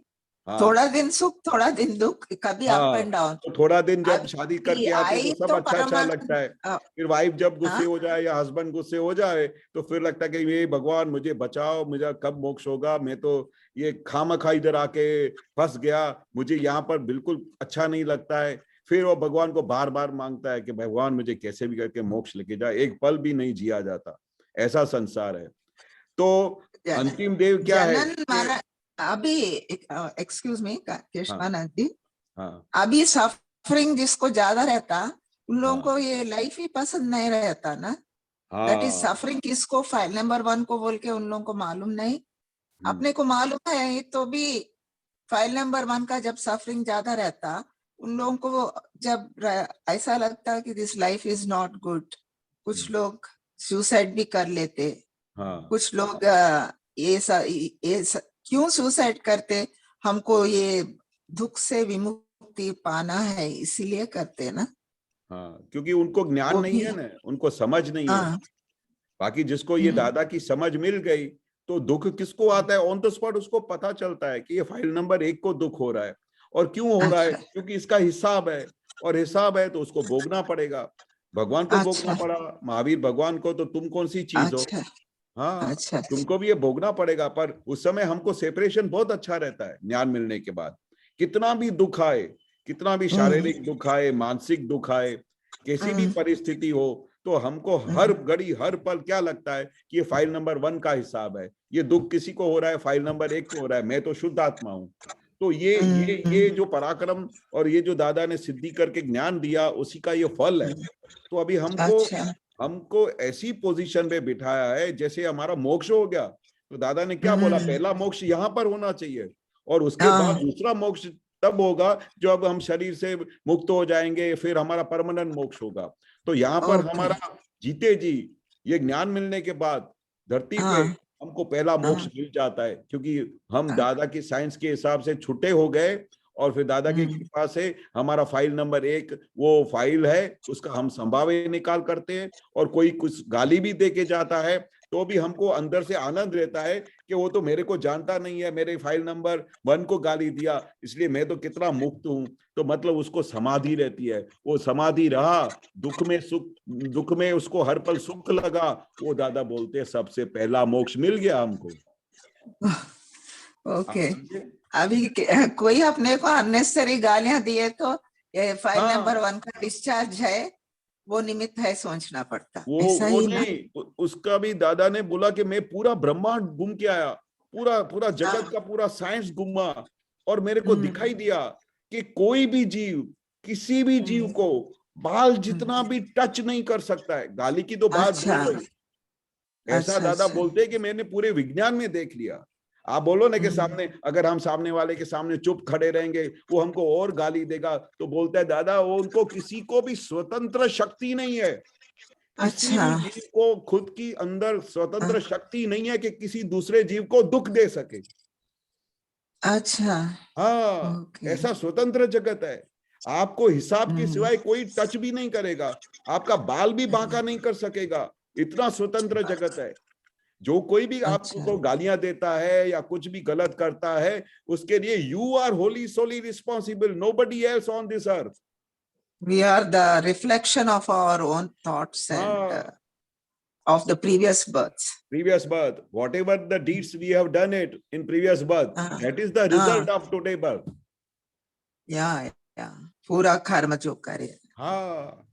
हाँ थोड़ा दिन सुख थोड़ा दिन दुख, कभी अप हाँ, एंड डाउन। तो थोड़ा दिन जब अभी शादी करके आते हैं आई तो सब तो अच्छा अच्छा लगता है, फिर वाइफ जब गुस्से हाँ? हो जाए या हस्बैंड गुस्से हो जाए तो फिर लगता है कि ये भगवान मुझे बचाओ, मुझे कब मोक्ष होगा, मैं तो ये खामखा इधर आके फंस गया, मुझे यहाँ पर बिल्कुल अच्छा नहीं लगता है। फिर वो भगवान को बार बार मांगता है कि भगवान मुझे कैसे भी करके मोक्ष लेके जाए, एक पल भी नहीं जिया जाता, ऐसा संसार है। तो जनन अंतिम देव क्या है जनन मरण। अभी एक्सक्यूज मी हाँ केशवानंद जी, हाँ अभी सफरिंग जिसको ज्यादा रहता उन लोगों हाँ को ये लाइफ ही पसंद नहीं रहता ना। दैट इज हाँ सफरिंग किसको फाइल नंबर 1 को बोल के उन लोगों को मालूम नहीं। हम्म, अपने को मालूम है तो भी फाइल नंबर 1 का जब सफरिंग ज्यादा रहता उन लोगों को जब ऐसा लगता कि this life is not good, कुछ लोग सुसाइड भी कर लेते, हाँ कुछ लोग क्यों सुसाइड करते, हमको ये दुख से विमुक्ति पाना है इसीलिए करते ना। हाँ, क्योंकि उनको ज्ञान वो नहीं भी है ना, उनको समझ नहीं है। हाँ। बाकी जिसको ये दादा की समझ मिल गई तो दुख किसको आता है ऑन द स्पॉट उसको पता चलता है कि ये फाइल नंबर 1 को दुख हो रहा है। और क्यों हो रहा है? अच्छा क्योंकि इसका हिसाब है, और हिसाब है तो उसको भोगना पड़ेगा। भगवान को भोगना अच्छा पड़ा, महावीर भगवान को, तो तुम कौन सी चीज हो? अच्छा हाँ, अच्छा तुमको भी ये भोगना पड़ेगा। पर उस समय हमको सेपरेशन बहुत अच्छा रहता है ज्ञान मिलने के बाद। कितना भी दुख आए, कितना भी शारीरिक दुख आए, मानसिक दुख आए, कैसी भी परिस्थिति हो, तो हमको हर घड़ी हर पल क्या लगता है कि ये फाइल नंबर 1 का हिसाब है। ये दुख किसी को हो रहा है, फाइल नंबर 1 को हो रहा है, मैं तो शुद्ध आत्मा हूं। तो ये जो पराक्रम और ये जो दादा ने सिद्धि करके ज्ञान दिया, उसी का ये फल है। तो अभी हमको अच्छा हमको ऐसी पोजीशन पे बिठाया है जैसे हमारा मोक्ष हो गया। तो दादा ने क्या बोला, पहला मोक्ष यहाँ पर होना चाहिए, और उसके बाद दूसरा मोक्ष तब होगा जब हम शरीर से मुक्त हो जाएंगे, फिर हमारा परमानेंट मोक्ष होगा। तो यहाँ पर ओके हमारा जीते जी ये ज्ञान मिलने के बाद धरती पे हाँ हमको पहला मोक्ष हाँ मिल जाता है, क्योंकि हम दादा की साइंस के हिसाब से छुट्टे हो गए। और फिर दादा की कृपा से हमारा फाइल नंबर 1 वो फाइल है, उसका हम संभावना निकाल करते हैं। और कोई कुछ गाली भी दे के जाता है तो भी हमको अंदर से आनंद रहता है कि वो तो मेरे को जानता नहीं है, मेरे फाइल नंबर 1 को गाली दिया, इसलिए मैं तो कितना मुक्त हूं। तो मतलब उसको समाधि रहती है, वो समाधि रहा, दुख में सुख, दुख में उसको हर पल सुख लगा, वो दादा बोलते हैं सबसे पहला मोक्ष मिल गया हमको। ओके। आप समझे? अभी कोई अपने को अननेसेसरी गालियां दिए तो ये फाइल नंबर 1 का डिस्चार्ज है, वो निमित्त है सोचना पड़ता, ऐसा वो ही ना। नहीं, उसका भी दादा ने बोला कि मैं पूरा ब्रह्मांड घूम के आया, पूरा पूरा जगत का पूरा साइंस घूमा, और मेरे को दिखाई दिया कि कोई भी जीव किसी भी जीव को बाल जितना भी टच नहीं कर सकता है। गाली की तो बात अच्छा दूर रही, ऐसा अच्छा दादा अच्छा बोलते हैं कि मैंने पूरे विज्ञान में देख लिया। आप बोलो ना कि सामने, अगर हम सामने वाले के सामने चुप खड़े रहेंगे, वो हमको और गाली देगा, तो बोलता है दादा वो उनको किसी को भी स्वतंत्र शक्ति नहीं है, किसी अच्छा भी जीव को खुद की अंदर स्वतंत्र शक्ति नहीं है कि किसी दूसरे जीव को दुख दे सके। अच्छा हाँ, ओके ऐसा स्वतंत्र जगत है। आपको हिसाब के सिवाय कोई टच भी नहीं करेगा, आपका बाल भी बांका नहीं कर सकेगा, इतना स्वतंत्र जगत है। जो कोई भी अच्छा आपको गालियां देता है या कुछ भी गलत करता है, उसके लिए you are wholly solely responsible, nobody else on this earth. we are the reflection of our own thoughts and हाँ, of the previous births. previous birth, whatever the deeds we have done it in previous birth, that is the result of today birth. या पूरा कर्म जो करे। हाँ,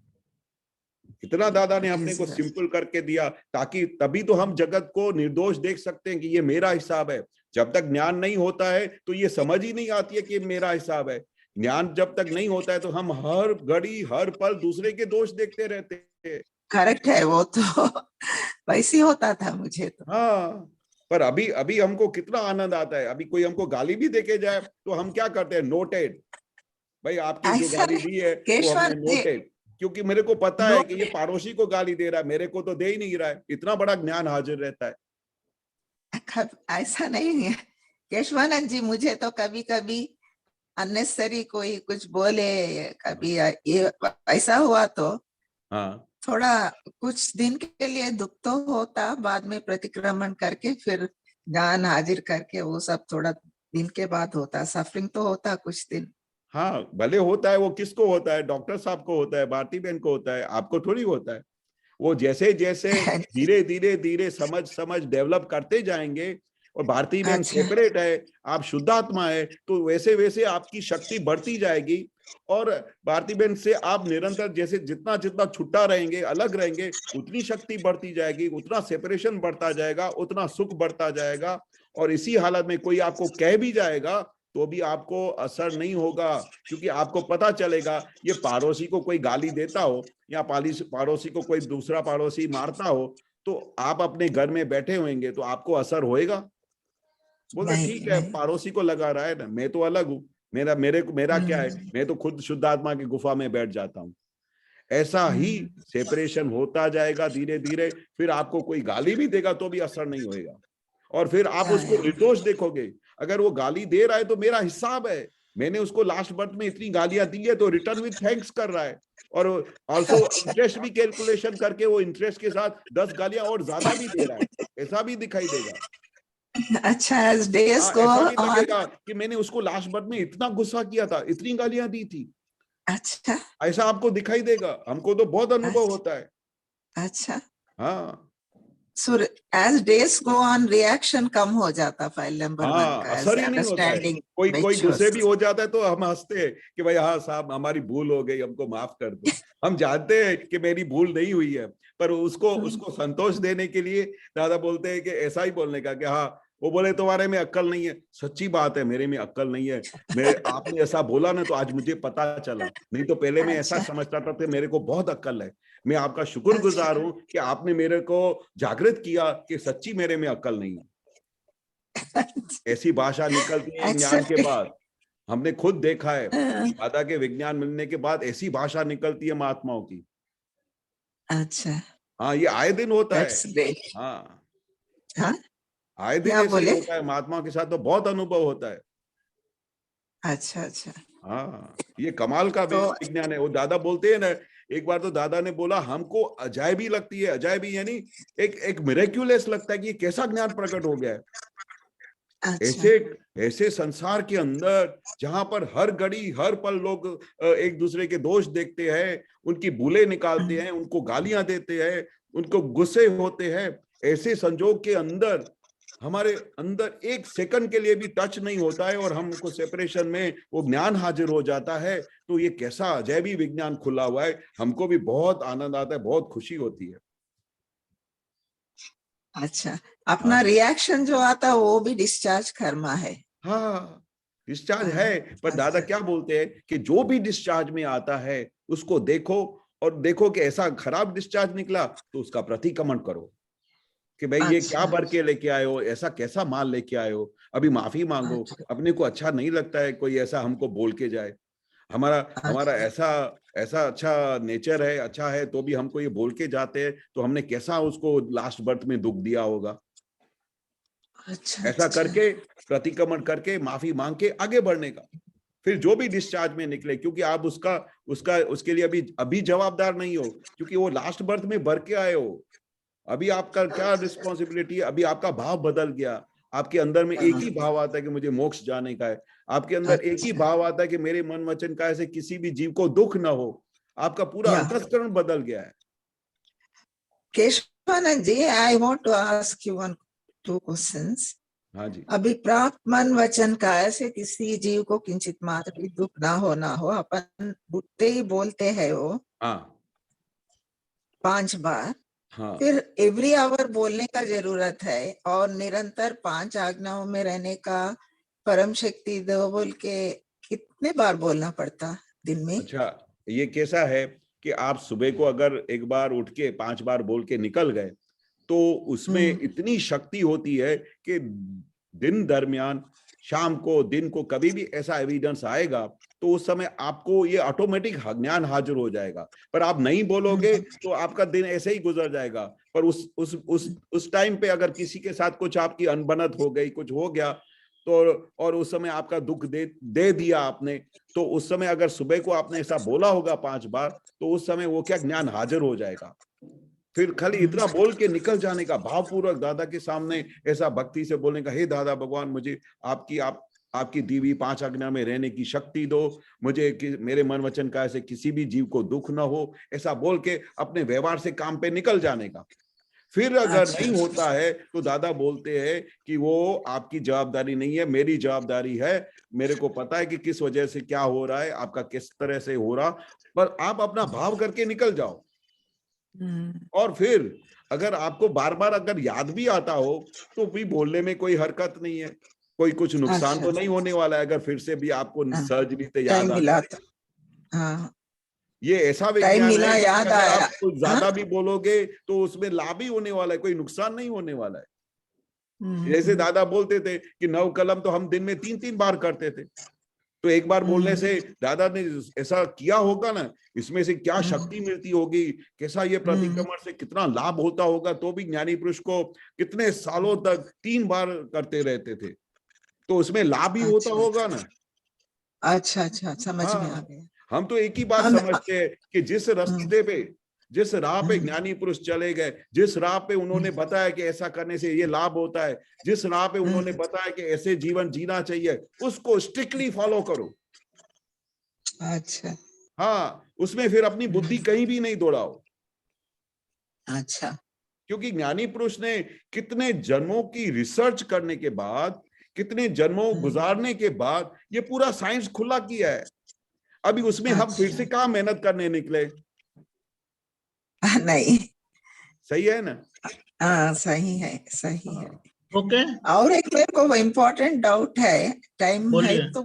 इतना दादा ने अपने को सिंपल करके दिया, ताकि तभी तो हम जगत को निर्दोष देख सकते हैं कि ये मेरा हिसाब है। जब तक ज्ञान नहीं होता है तो ये समझ ही नहीं आती है कि मेरा हिसाब है। ज्ञान जब तक नहीं होता है तो हम हर घड़ी हर पल दूसरे के दोष देखते रहते हैं। करेक्ट है, वो तो वैसे ही होता था मुझे तो। हाँ, पर अभी अभी हमको कितना आनंद आता है। अभी कोई हमको गाली भी देके जाए तो हम क्या करते हैं, नोटेड, भाई आपकी जो ऐसा गाली दी है वो हमने केशव जी नोटेड, क्योंकि मेरे को पता है कि ये नोट पड़ोसी को गाली दे रहा है, मेरे को तो दे ही नहीं रहा है। इतना बड़ा ज्ञान हाजिर रहता है। ऐसा नहीं है केशवानंद जी, मुझे तो कभी कभी अननेसेसरी कोई कुछ बोले, कभी ये ऐसा हुआ तो हाँ थोड़ा कुछ दिन के लिए दुख तो होता, बाद में प्रतिक्रमण करके फिर ज्ञान हाजिर करके वो सब थोड़ा दिन के बाद होता, सफरिंग तो होता कुछ दिन। हाँ भले होता है, वो किसको होता है, डॉक्टर साहब को होता है, भारती बहन को होता है, आपको थोड़ी होता है। वो जैसे जैसे धीरे धीरे धीरे समझ डेवलप करते जाएंगे, और भारती बहन अच्छा। सेपरेट है, आप शुद्धात्मा है, तो वैसे वैसे आपकी शक्ति बढ़ती जाएगी। और भारती बहन से आप निरंतर जैसे जितना जितना छुट्टा रहेंगे, अलग रहेंगे, उतनी शक्ति बढ़ती जाएगी, उतना सेपरेशन बढ़ता जाएगा, उतना सुख बढ़ता जाएगा। और इसी हालत में कोई आपको कह भी जाएगा तो भी आपको असर नहीं होगा, क्योंकि आपको पता चलेगा ये पड़ोसी को कोई गाली देता हो या पड़ोसी को कोई दूसरा पड़ोसी मारता हो, तो आप अपने घर में बैठे होंगे तो आपको असर होएगा। बोला नहीं, ठीक है, नहीं। पड़ोसी को लगा रहा है ना, मैं तो अलग हूँ, मेरा क्या है, मैं तो खुद शुद्धात्मा की गुफा में बैठ जाता हूँ। ऐसा ही सेपरेशन होता जाएगा धीरे धीरे। फिर आपको कोई गाली भी देगा तो भी असर नहीं होएगा, और फिर आप उसको निर्दोष देखोगे। अगर वो गाली दे रहा है तो मेरा हिसाब है, मैंने उसको लास्ट बर्थ में इतनी गालियां दी है, तो रिटर्न विद थैंक्स कर रहा है, और ऑल्सो इंटरेस्ट भी कैलकुलेशन करके वो इंटरेस्ट के साथ 10 गालियां और ज्यादा भी दे रहा है, ऐसा भी दिखाई देगा। अच्छा, as days हाँ, go ऐसा भी on। लगेगा कि मैंने उसको लास्ट बर्थ में इतना गुस्सा किया था, इतनी गालियां दी थी, अच्छा, ऐसा आपको दिखाई देगा। हमको तो बहुत अनुभव होता है। अच्छा। हाँ So as days go on, reaction कम हो जाता फाइल नंबर 1 हाँ, का, असर as ही नहीं होता है। understanding कोई गुस्से matures। भी हो जाता है तो हम हंसते हैं कि भाई हाँ साहब, हमारी भूल हो गई, हमको माफ कर दो। हम जानते हैं कि मेरी भूल नहीं हुई है, पर उसको संतोष देने के लिए दादा बोलते हैं कि ऐसा ही बोलने का कि हाँ, वो बोले तुम्हारे में अक्ल नहीं है। सच्ची बात है, मेरे में अक्ल नहीं है। आपने ऐसा बोला ना तो आज मुझे पता चला, नहीं तो पहले मैं ऐसा अच्छा। समझता था कि मेरे को बहुत अक्ल है। मैं आपका शुक्रगुजार हूँ कि आपने मेरे को जागृत किया कि सच्ची मेरे में अक्ल नहीं है। ऐसी भाषा निकलती है ज्ञान के बाद, हमने खुद देखा है। दादा के विज्ञान मिलने के बाद ऐसी भाषा निकलती है महात्माओं की। अच्छा, हाँ, ये आए दिन होता है। that's great। हाँ, हाँ, आए दिन क्या ऐसे ही बोले? होता है, महात्माओं के साथ तो बहुत अनुभव होता है। अच्छा, अच्छा। हाँ, ये कमाल का तो विज्ञान है। वो दादा बोलते हैं ना, एक बार तो दादा ने बोला हमको अजायबी लगती है। अजायबी यानी एक मिरेक्युलस लगता है कि ये कैसा ज्ञान प्रकट हो गया है। अच्छा। ऐसे संसार के अंदर जहां पर हर घड़ी हर पल लोग एक दूसरे के दोष देखते हैं, उनकी भूलें निकालते हैं, उनको गालियां देते हैं, उनको गुस्से होते हैं, ऐसे संजोग के अंदर हमारे अंदर एक सेकंड के लिए भी टच नहीं होता है और हमको सेपरेशन में वो ज्ञान हाजिर हो जाता है। तो ये कैसा अजैबी विज्ञान खुला हुआ है, हमको भी बहुत आनंद आता है, बहुत खुशी होती है। अच्छा, अपना हाँ रिएक्शन जो आता है वो भी डिस्चार्ज कर्मा है। हाँ, डिस्चार्ज हाँ, है। पर दादा अच्छा। क्या बोलते हैं कि जो भी डिस्चार्ज में आता है उसको देखो, और देखो कि ऐसा खराब डिस्चार्ज निकला तो उसका प्रतिक्रमण करो कि भाई ये क्या अच्छा, भर के लेके आए हो, ऐसा कैसा माल लेके आए हो, अभी माफी मांगो। अच्छा, अपने को अच्छा नहीं लगता है कोई ऐसा हमको बोल के जाए। हमारा हमारा अच्छा, ऐसा ऐसा अच्छा नेचर है, अच्छा है, तो भी हमको ये बोल के जाते हैं, तो हमने कैसा उसको लास्ट बर्थ में दुख दिया होगा। अच्छा, ऐसा अच्छा। करके प्रतिक्रमण करके माफी मांग के आगे बढ़ने का। फिर जो भी डिस्चार्ज में निकले, क्योंकि आप उसका उसका उसके लिए अभी जवाबदार नहीं हो, क्योंकि वो लास्ट बर्थ में भर के आए हो। अभी आपका क्या रिस्पॉन्सिबिलिटी है, अभी आपका भाव बदल गया। आपके अंदर में एक ही भाव आता है कि मुझे मोक्ष जाने का है। आपके अंदर एक ही अच्छा, भाव आता है कि मेरे मन वचन का ऐसे किसी भी जीव को दुख ना हो। आपका पूरा या अंतस्करण बदल गया है। Keshavanand ji, I want to ask you one two questions. हाँ जी। अभी प्राप्त मन वचन का ऐसे किसी जीव को किंचित मात्र भी दुख ना हो, अपन बुद्धे ही बोलते हैं वो हाँ 5 बार, हाँ फिर एवरी आवर बोलने का जरूरत है और निरंतर 5 आज्ञाओं में रहने का परम शक्ति दो बोल के कितने बार बोलना पड़ता दिन में? अच्छा, ये कैसा है कि आप सुबह को अगर एक बार उठ के 5 बार बोल के निकल गए तो उसमें इतनी शक्ति होती है कि दिन दरमियान, शाम को, दिन को कभी भी ऐसा एविडेंस आएगा तो उस समय आपको ये ऑटोमेटिक ज्ञान हाजिर हो जाएगा। पर आप नहीं बोलोगे तो आपका दिन ऐसे ही गुजर जाएगा। पर उस टाइम पे अगर किसी के साथ कुछ आपकी अनबनत हो गई, कुछ हो गया, तो और उस समय आपका दुख दे दिया आपने, तो उस समय अगर सुबह को आपने ऐसा बोला होगा 5 बार, तो उस समय वो क्या ज्ञान हाजिर हो जाएगा। फिर खाली इतना बोल के निकल जाने का, भावपूर्वक दादा के सामने ऐसा भक्ति से बोलने का, हे दादा भगवान, मुझे आपकी आपकी दी हुई 5 आज्ञा में रहने की शक्ति दो, मुझे मेरे मन वचन काया से किसी भी जीव को दुख ना हो, ऐसा बोल के अपने व्यवहार से काम पे निकल जाने का। फिर अगर अच्छा। नहीं होता है तो दादा बोलते हैं कि वो आपकी जवाबदारी नहीं है, मेरी जवाबदारी है। मेरे को पता है कि किस वजह से क्या हो रहा है, आपका किस तरह से हो रहा, पर आप अपना भाव करके निकल जाओ। और फिर अगर आपको बार बार अगर याद भी आता हो तो भी बोलने में कोई हरकत नहीं है, कोई कुछ नुकसान अच्छा। तो नहीं होने वाला है अगर फिर से भी आपको हाँ, सहज रीते याद टाइम आ मिला जाए। तो हाँ, ये ऐसा टाइम विज्ञान मिला है कि याद अगर आया। आप कुछ हाँ? ज्यादा भी बोलोगे तो उसमें लाभ ही होने वाला है, कोई नुकसान नहीं होने वाला है। जैसे हम्म, दादा बोलते थे कि 9 कलम तो हम दिन में 3-3 बार करते थे, तो एक बार बोलने से दादा ने ऐसा किया होगा ना, इसमें से क्या शक्ति मिलती होगी, कैसा ये प्रतिक्रमण से कितना लाभ होता होगा, तो भी ज्ञानी पुरुष को कितने सालों तक 3 बार करते रहते थे, तो उसमें लाभ ही होता अच्छा होगा ना। अच्छा अच्छा, समझ में आ हाँ, गया। हम तो एक ही बात हम समझते हैं कि जिस रास्ते पे, जिस राह पे ज्ञानी पुरुष चले गए, जिस राह पे उन्होंने बताया कि ऐसा करने से ये लाभ होता है, जिस राह पे उन्होंने बताया कि ऐसे जीवन जीना चाहिए, उसको स्ट्रिक्टली फॉलो करो। अच्छा हाँ, उसमें फिर अपनी बुद्धि कहीं भी नहीं दौड़ाओ, अच्छा। क्योंकि ज्ञानी पुरुष ने कितने जन्मों की रिसर्च करने के बाद, कितने जन्मों गुजारने के बाद ये पूरा साइंस खुला किया है। अभी उसमें हम फिर से कहाँ मेहनत करने निकले? नहीं, सही है ना? हाँ सही है, सही है। ओके, और एक मेरे को इम्पोर्टेंट डाउट है, टाइम है बोलिए तो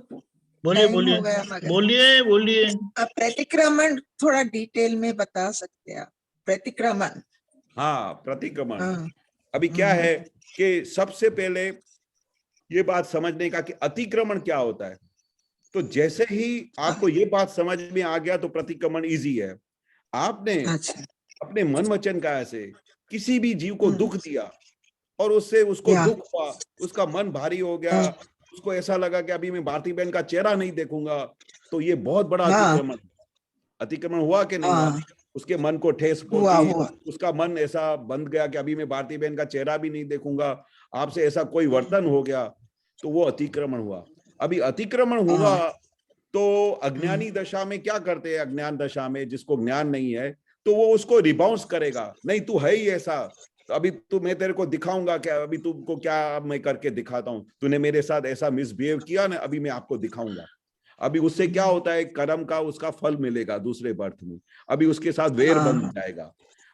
बोलिए टाइम बोलिए हो गया मगर बोलिए बोलिए। आप प्रतिक्रमण थोड़ा डिटेल में बता सकते हैं आप? प्रतिक्रमण। हाँ, प्रतिक्रमण। हाँ, अभी क्या है कि सबसे पहले ये बात समझने का कि अतिक्रमण क्या होता है। तो जैसे ही आपको ये बात समझ में आ गया तो प्रतिक्रमण इजी है। आपने अच्छा। अपने मन वचन काया से किसी भी जीव को दुख दिया और उससे उसको या दुख हुआ, उसका मन भारी हो गया, उसको ऐसा लगा कि अभी मैं भारती बहन का चेहरा नहीं देखूंगा, तो ये बहुत बड़ा हाँ अतिक्रमण। अतिक्रमण हुआ कि नहीं हुआ? हाँ, उसके मन को ठेस हुआ पहुंची, हुआ। उसका मन ऐसा बंध गया कि अभी मैं भारती बहन का चेहरा भी नहीं देखूंगा, आपसे ऐसा कोई वर्तन हो गया, तो वो अतिक्रमण हुआ। अभी अतिक्रमण हुआ तो अज्ञानी दशा में क्या करते हैं? अज्ञान दशा में जिसको ज्ञान नहीं है तो वो उसको रिबाउंस करेगा, नहीं तू है ही ऐसा, अभी तू, मैं तेरे को दिखाऊंगा क्या, अभी तुमको क्या मैं करके दिखाता हूँ, तूने मेरे साथ ऐसा मिसबिहेव किया ना, अभी मैं आपको दिखाऊंगा। अभी उससे क्या होता है? कर्म का उसका फल मिलेगा दूसरे बर्थ में, अभी उसके साथ वेर बन जाएगा।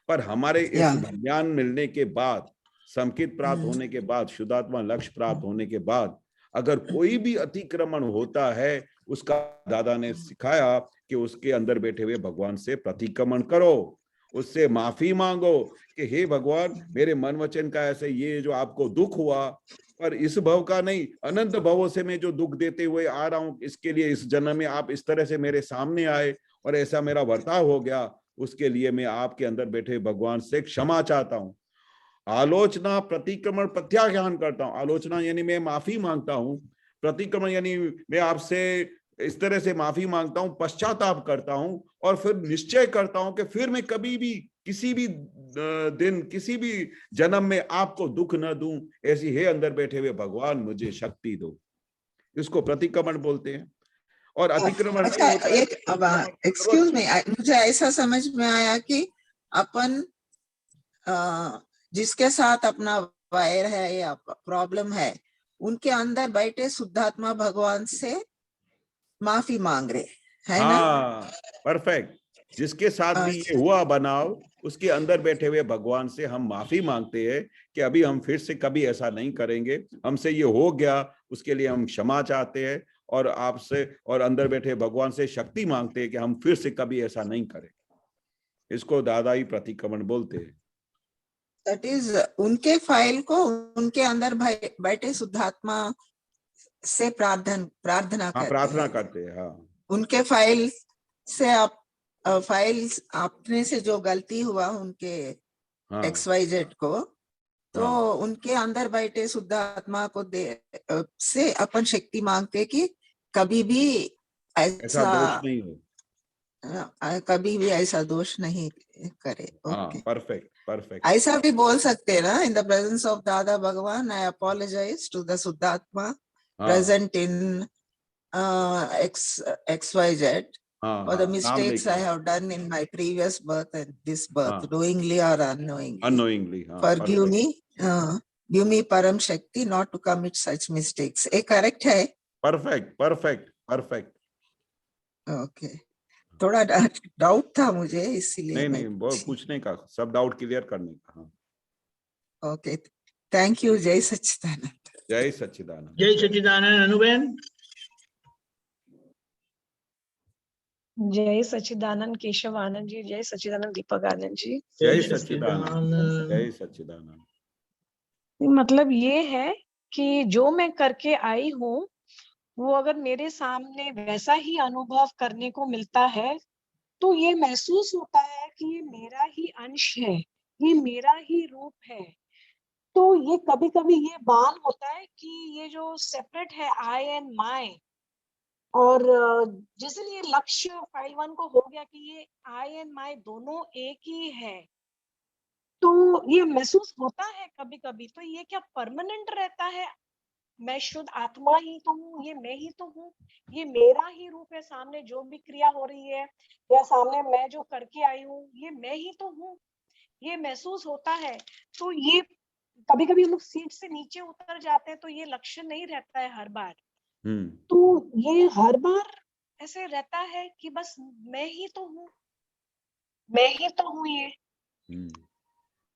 पर हमारे इस ज्ञान मिलने के बाद, संकेत प्राप्त होने के बाद, शुद्धात्मा लक्ष्य प्राप्त होने के बाद, अगर कोई भी अतिक्रमण होता है, उसका दादा ने सिखाया कि उसके अंदर बैठे हुए भगवान से प्रतिक्रमण करो, उससे माफी मांगो कि हे भगवान, मेरे मन वचन का ऐसे ये जो आपको दुख हुआ, पर इस भव का नहीं, अनंत भवों से मैं जो दुख देते हुए आ रहा हूं, इसके लिए इस जन्म में आप इस तरह से मेरे सामने आए और ऐसा मेरा वर्ताव हो गया, उसके लिए मैं आपके अंदर बैठे भगवान से क्षमा चाहता हूं। आलोचना, प्रतिक्रमण, प्रत्याख्यान करता हूं। आलोचना यानी मैं माफी मांगता हूं, प्रतिक्रमण यानी मैं आपसे इस तरह से माफी मांगता हूं, पश्चाताप करता हूं और फिर निश्चय करता हूं कि फिर मैं कभी भी किसी भी दिन, किसी भी जन्म में आपको दुख न दूं, ऐसी है अंदर बैठे हुए भगवान मुझे शक्ति दो। इसको प्रतिक्रमण बोलते हैं। और अतिक्रमण अच्छा, नहीं होता है, एक एक्सक्यूज मी, मुझे ऐसा समझ में आया कि अपन जिसके साथ अपना वायर है या प्रॉब्लम है, उनके अंदर बैठे शुद्धात्मा भगवान से माफी मांग रहे है ना? हाँ, परफेक्ट। जिसके साथ भी ये हुआ बनाव, उसके अंदर बैठे हुए भगवान से हम माफी मांगते हैं कि अभी हम फिर से कभी ऐसा नहीं करेंगे, हमसे ये हो गया, उसके लिए हम क्षमा चाहते हैं और आपसे और अंदर बैठे भगवान से शक्ति मांगते हैं कि हम फिर से कभी ऐसा नहीं करें। इसको दादा ही प्रतिक्रमण बोलते हैं। दैट इज उनके फाइल को उनके अंदर बैठे शुद्धात्मा से प्रार्थना हाँ, करते प्रार्थना हैं। करते हैं। हाँ, उनके फाइल से आप फाइल्स आपने से जो गलती हुआ उनके हाँ, XYZ को, तो हाँ, उनके अंदर बैठे शुद्ध आत्मा को से अपन शक्ति मांगते कि कभी भी ऐसा दोष नहीं हो। कभी भी ऐसा दोष नहीं करे। हाँ, ओके, परफेक्ट परफेक्ट। ऐसा भी बोल सकते हैं ना, इन द प्रेजेंस ऑफ दादा भगवान आई अपोलोजाइज टू द शुद्धात्मा present in XYZ, हाँ, or the नाम mistakes I लेके, have done in my previous birth and this birth, हाँ, knowingly or unknowingly. unknowingly, हाँ, Forgive perfect, me, give me Param Shakti not to commit such mistakes. ये correct है? perfect, perfect, perfect. Okay. थोड़ा doubt था मुझे, इसीलिए मैं नहीं, वो पूछने का, सब डाउट क्लियर करने का। हाँ, ओके, थैंक यू। जय सच्चिदानंद। जय सच्चिदानंद। जय सच्चिदानंद। अनुबेन। जय सच्चिदानंद केशव आनंद जी, जय सच्चिदानंद दीपक आनंद जी। जय सच्चिदानंद, जय सच्चिदानंद। मतलब ये है कि जो मैं करके आई हूँ वो अगर मेरे सामने वैसा ही अनुभव करने को मिलता है तो ये महसूस होता है कि ये मेरा ही अंश है, ये मेरा ही रूप है। तो ये कभी कभी ये भान होता है कि ये जो सेपरेट है आई एंड माई, और जिस दिन ये लक्ष्य फाइल 1 को हो गया कि ये आई एंड माई दोनों एक ही है, तो ये महसूस होता है कभी कभी। तो ये क्या परमानेंट रहता है? मैं शुद्ध आत्मा ही तो हूँ, ये मैं ही तो हूँ, ये मेरा ही रूप है, सामने जो भी क्रिया हो रही है या सामने मैं जो करके आई हूँ ये मैं ही तो हूँ, ये महसूस होता है। तो ये कभी कभी हम लोग सीट से नीचे उतर जाते हैं तो ये लक्ष्य नहीं रहता है हर बार। तो ये हर बार ऐसे रहता है कि बस मैं ही तो हूँ, मैं ही तो हूँ ये।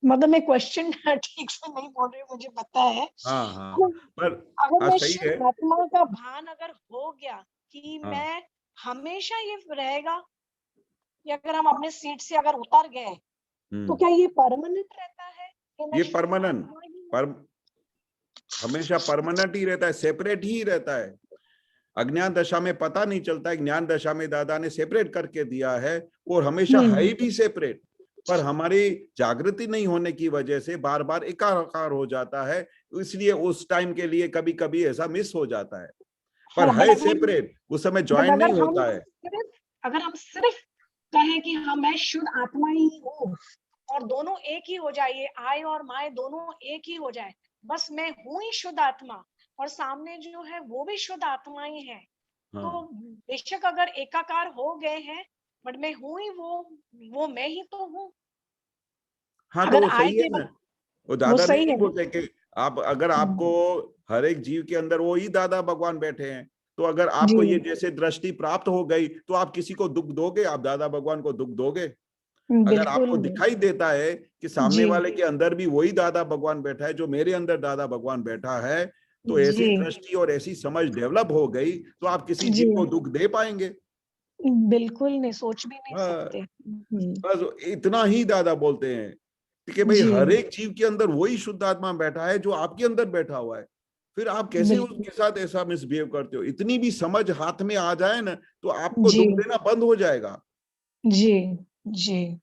मतलब मैं क्वेश्चन ठीक से नहीं बोल रही, मुझे पता है। हाँ, हाँ, पर अगर मैं सही है। शुद्ध आत्मा का भान अगर हो गया कि हाँ, मैं हमेशा ये रहेगा, या अगर हम अपने सीट से अगर उतर गए तो क्या ये परमानेंट रहता है कि मैं ये शुद्ध परमानेंट, आत्मा ही हूँ? पर हमेशा परमानेंट ही रहता है, सेपरेट ही रहता है। अज्ञान दशा में पता नहीं चलता है, ज्ञान दशा में दादा ने सेपरेट करके दिया है और हमेशा है ही भी सेपरेट। पर हमारी जागृति नहीं होने की वजह से बार बार एकाकार हो जाता है, इसलिए उस टाइम के लिए कभी कभी ऐसा मिस हो जाता है। पर हाँ, है सेपरेट, उस समय ज्वाइन नहीं होता है। अगर हम सिर्फ कहें कि हाँ मैं शुद्ध आत्मा ही हूँ और दोनों एक ही हो जाए, ये आई और माय दोनों एक ही हो जाए, बस मैं हूँ ही शुद्ध आत्मा और सामने जो है वो भी शुद्ध आत्मा ही है। हाँ। तो बेशक अगर एकाकार हो गए हैं बट मैं हूँ ही वो मैं ही तो हूँ। हाँ, तो अगर वो आई सही है के ना, वो वो दादा सही नहीं है। बोलते कि आप, अगर आपको हर एक जीव के अंदर वो ही दादा भगवान बैठे हैं, तो अगर आपको जी ये जैसे दृष्टि प्राप्त हो गई तो आप किसी को दुख दोगे? आप दादा भगवान को दुख दोगे? अगर आपको बिल्कुल दिखाई देता है कि सामने जी वाले के अंदर भी वही दादा भगवान बैठा है जो मेरे अंदर दादा भगवान बैठा है, तो ऐसी जी दृष्टि और ऐसी समझ डेवलप हो गई तो आप किसी जी जीव को दुख दे पाएंगे? बिल्कुल नहीं, सोच भी नहीं हाँ, सकते। बस इतना ही दादा बोलते हैं कि भाई जी हर एक जीव के अंदर वही शुद्ध आत्मा बैठा है जो आपके अंदर बैठा हुआ है, फिर आप कैसे बिल्कुल उसके साथ ऐसा मिसबिहेव करते हो? इतनी भी समझ हाथ में आ जाए ना तो आपको जी दुख देना बंद हो जाएगा। जी जी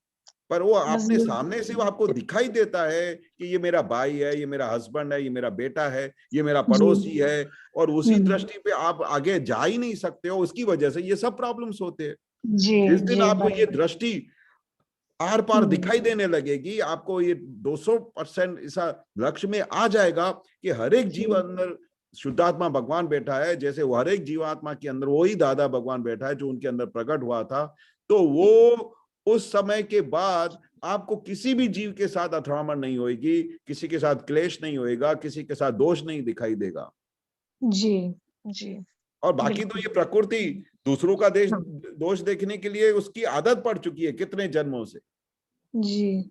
पर वो बस आपने सामने से वो आपको दिखाई देता है कि ये मेरा भाई है, ये मेरा हस्बैंड है, ये मेरा बेटा है, ये मेरा जी पड़ोसी है, और उसी दृष्टि पे आप आगे जा ही नहीं सकते हो। उसकी वजह से ये सब प्रॉब्लम्स होते हैं। जी जिस दिन जी आपको ये दृष्टि आर पार दिखाई हम्म, देने लगेगी, आपको ये 200% ऐसा लक्ष्य में आ जाएगा कि हर एक जीव अंदर शुद्धात्मा भगवान बैठा है, जैसे वो हर एक जीवात्मा के अंदर वही दादा भगवान बैठा है जो उनके अंदर प्रकट हुआ था। तो वो उस समय के बाद आपको किसी भी जीव के साथ अथरामण नहीं होगी, किसी के साथ क्लेश नहीं होएगा, किसी के साथ दोष नहीं दिखाई देगा। जी जी और बाकी तो ये प्रकृति दूसरों का हाँ, दोष देखने के लिए उसकी आदत पड़ चुकी है कितने जन्मों से। जी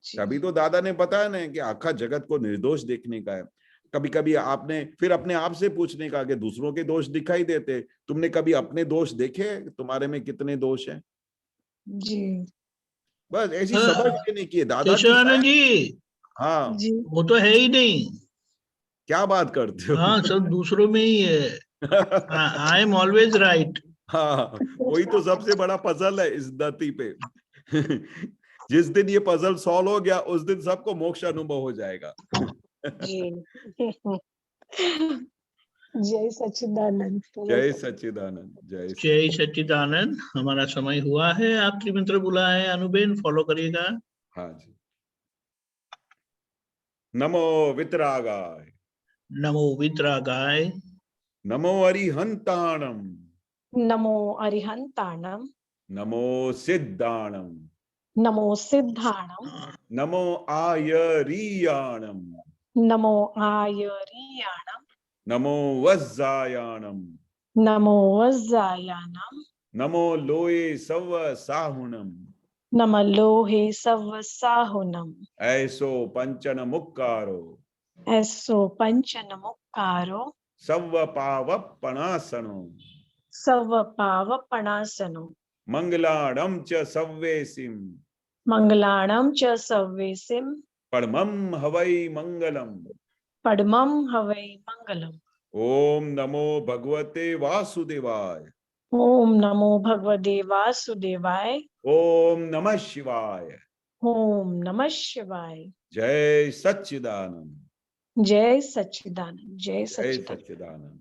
तभी जी तो दादा ने बताया ना कि आखा जगत को निर्दोष देखने का है। कभी कभी आपने फिर अपने आप से पूछने का कि दूसरों के दोष दिखाई देते, तुमने कभी अपने दोष देखे? तुम्हारे में कितने दोष हैं? जी बस ऐसी समझ लेने की है दादा की केशवानंद शायद। जी, हाँ, जी वो तो है ही नहीं। क्या बात करते हो? हाँ, सब दूसरों में ही है। I am always right. हाँ, वही तो सबसे बड़ा पजल है इस धरती पे। जिस दिन ये पजल सॉल्व हो गया उस दिन सबको मोक्ष अनुभव हो जाएगा। जी जय सच्चिदानंद। जय सच्चिदानंद, जय जय सच्चिदानंद। हमारा समय हुआ है, आखिरी मंत्र बोला है अनुबेन, फॉलो करिएगा। हाँ जी। नमो वितरागाय, नमो वितरागाय, नमो अरिहंताणम, नमो अरिहंताणम, नमो सिद्धाणम, नमो सिद्धाणम, नमो आयरीयाणम, नमो आयरीयाणम, नमो वज्जायाणम, नमो वज्जायानम, नमो लोये सव साहुणम, नम लोहे सवसाहुनम, ऐसो पंचन मुक्कारो, ऐसो पंचन मुक्कारो, सव पावपणासनो, सव पावपणासनो, मंगलाणम च सव्वेसिम, मंगलाणम च सव्वेसिम, परमं हवै मंगलम। पद्मम हवै मंगलम। ओम नमो भगवते वासुदेवाय, ओम नमो भगवते वासुदेवाय, ओम नमः शिवाय, ओम नमः शिवाय। जय सच्चिदानंद, जय सच्चिदानंद, जय जय सच्चिदानंद। सच्चिदानंद।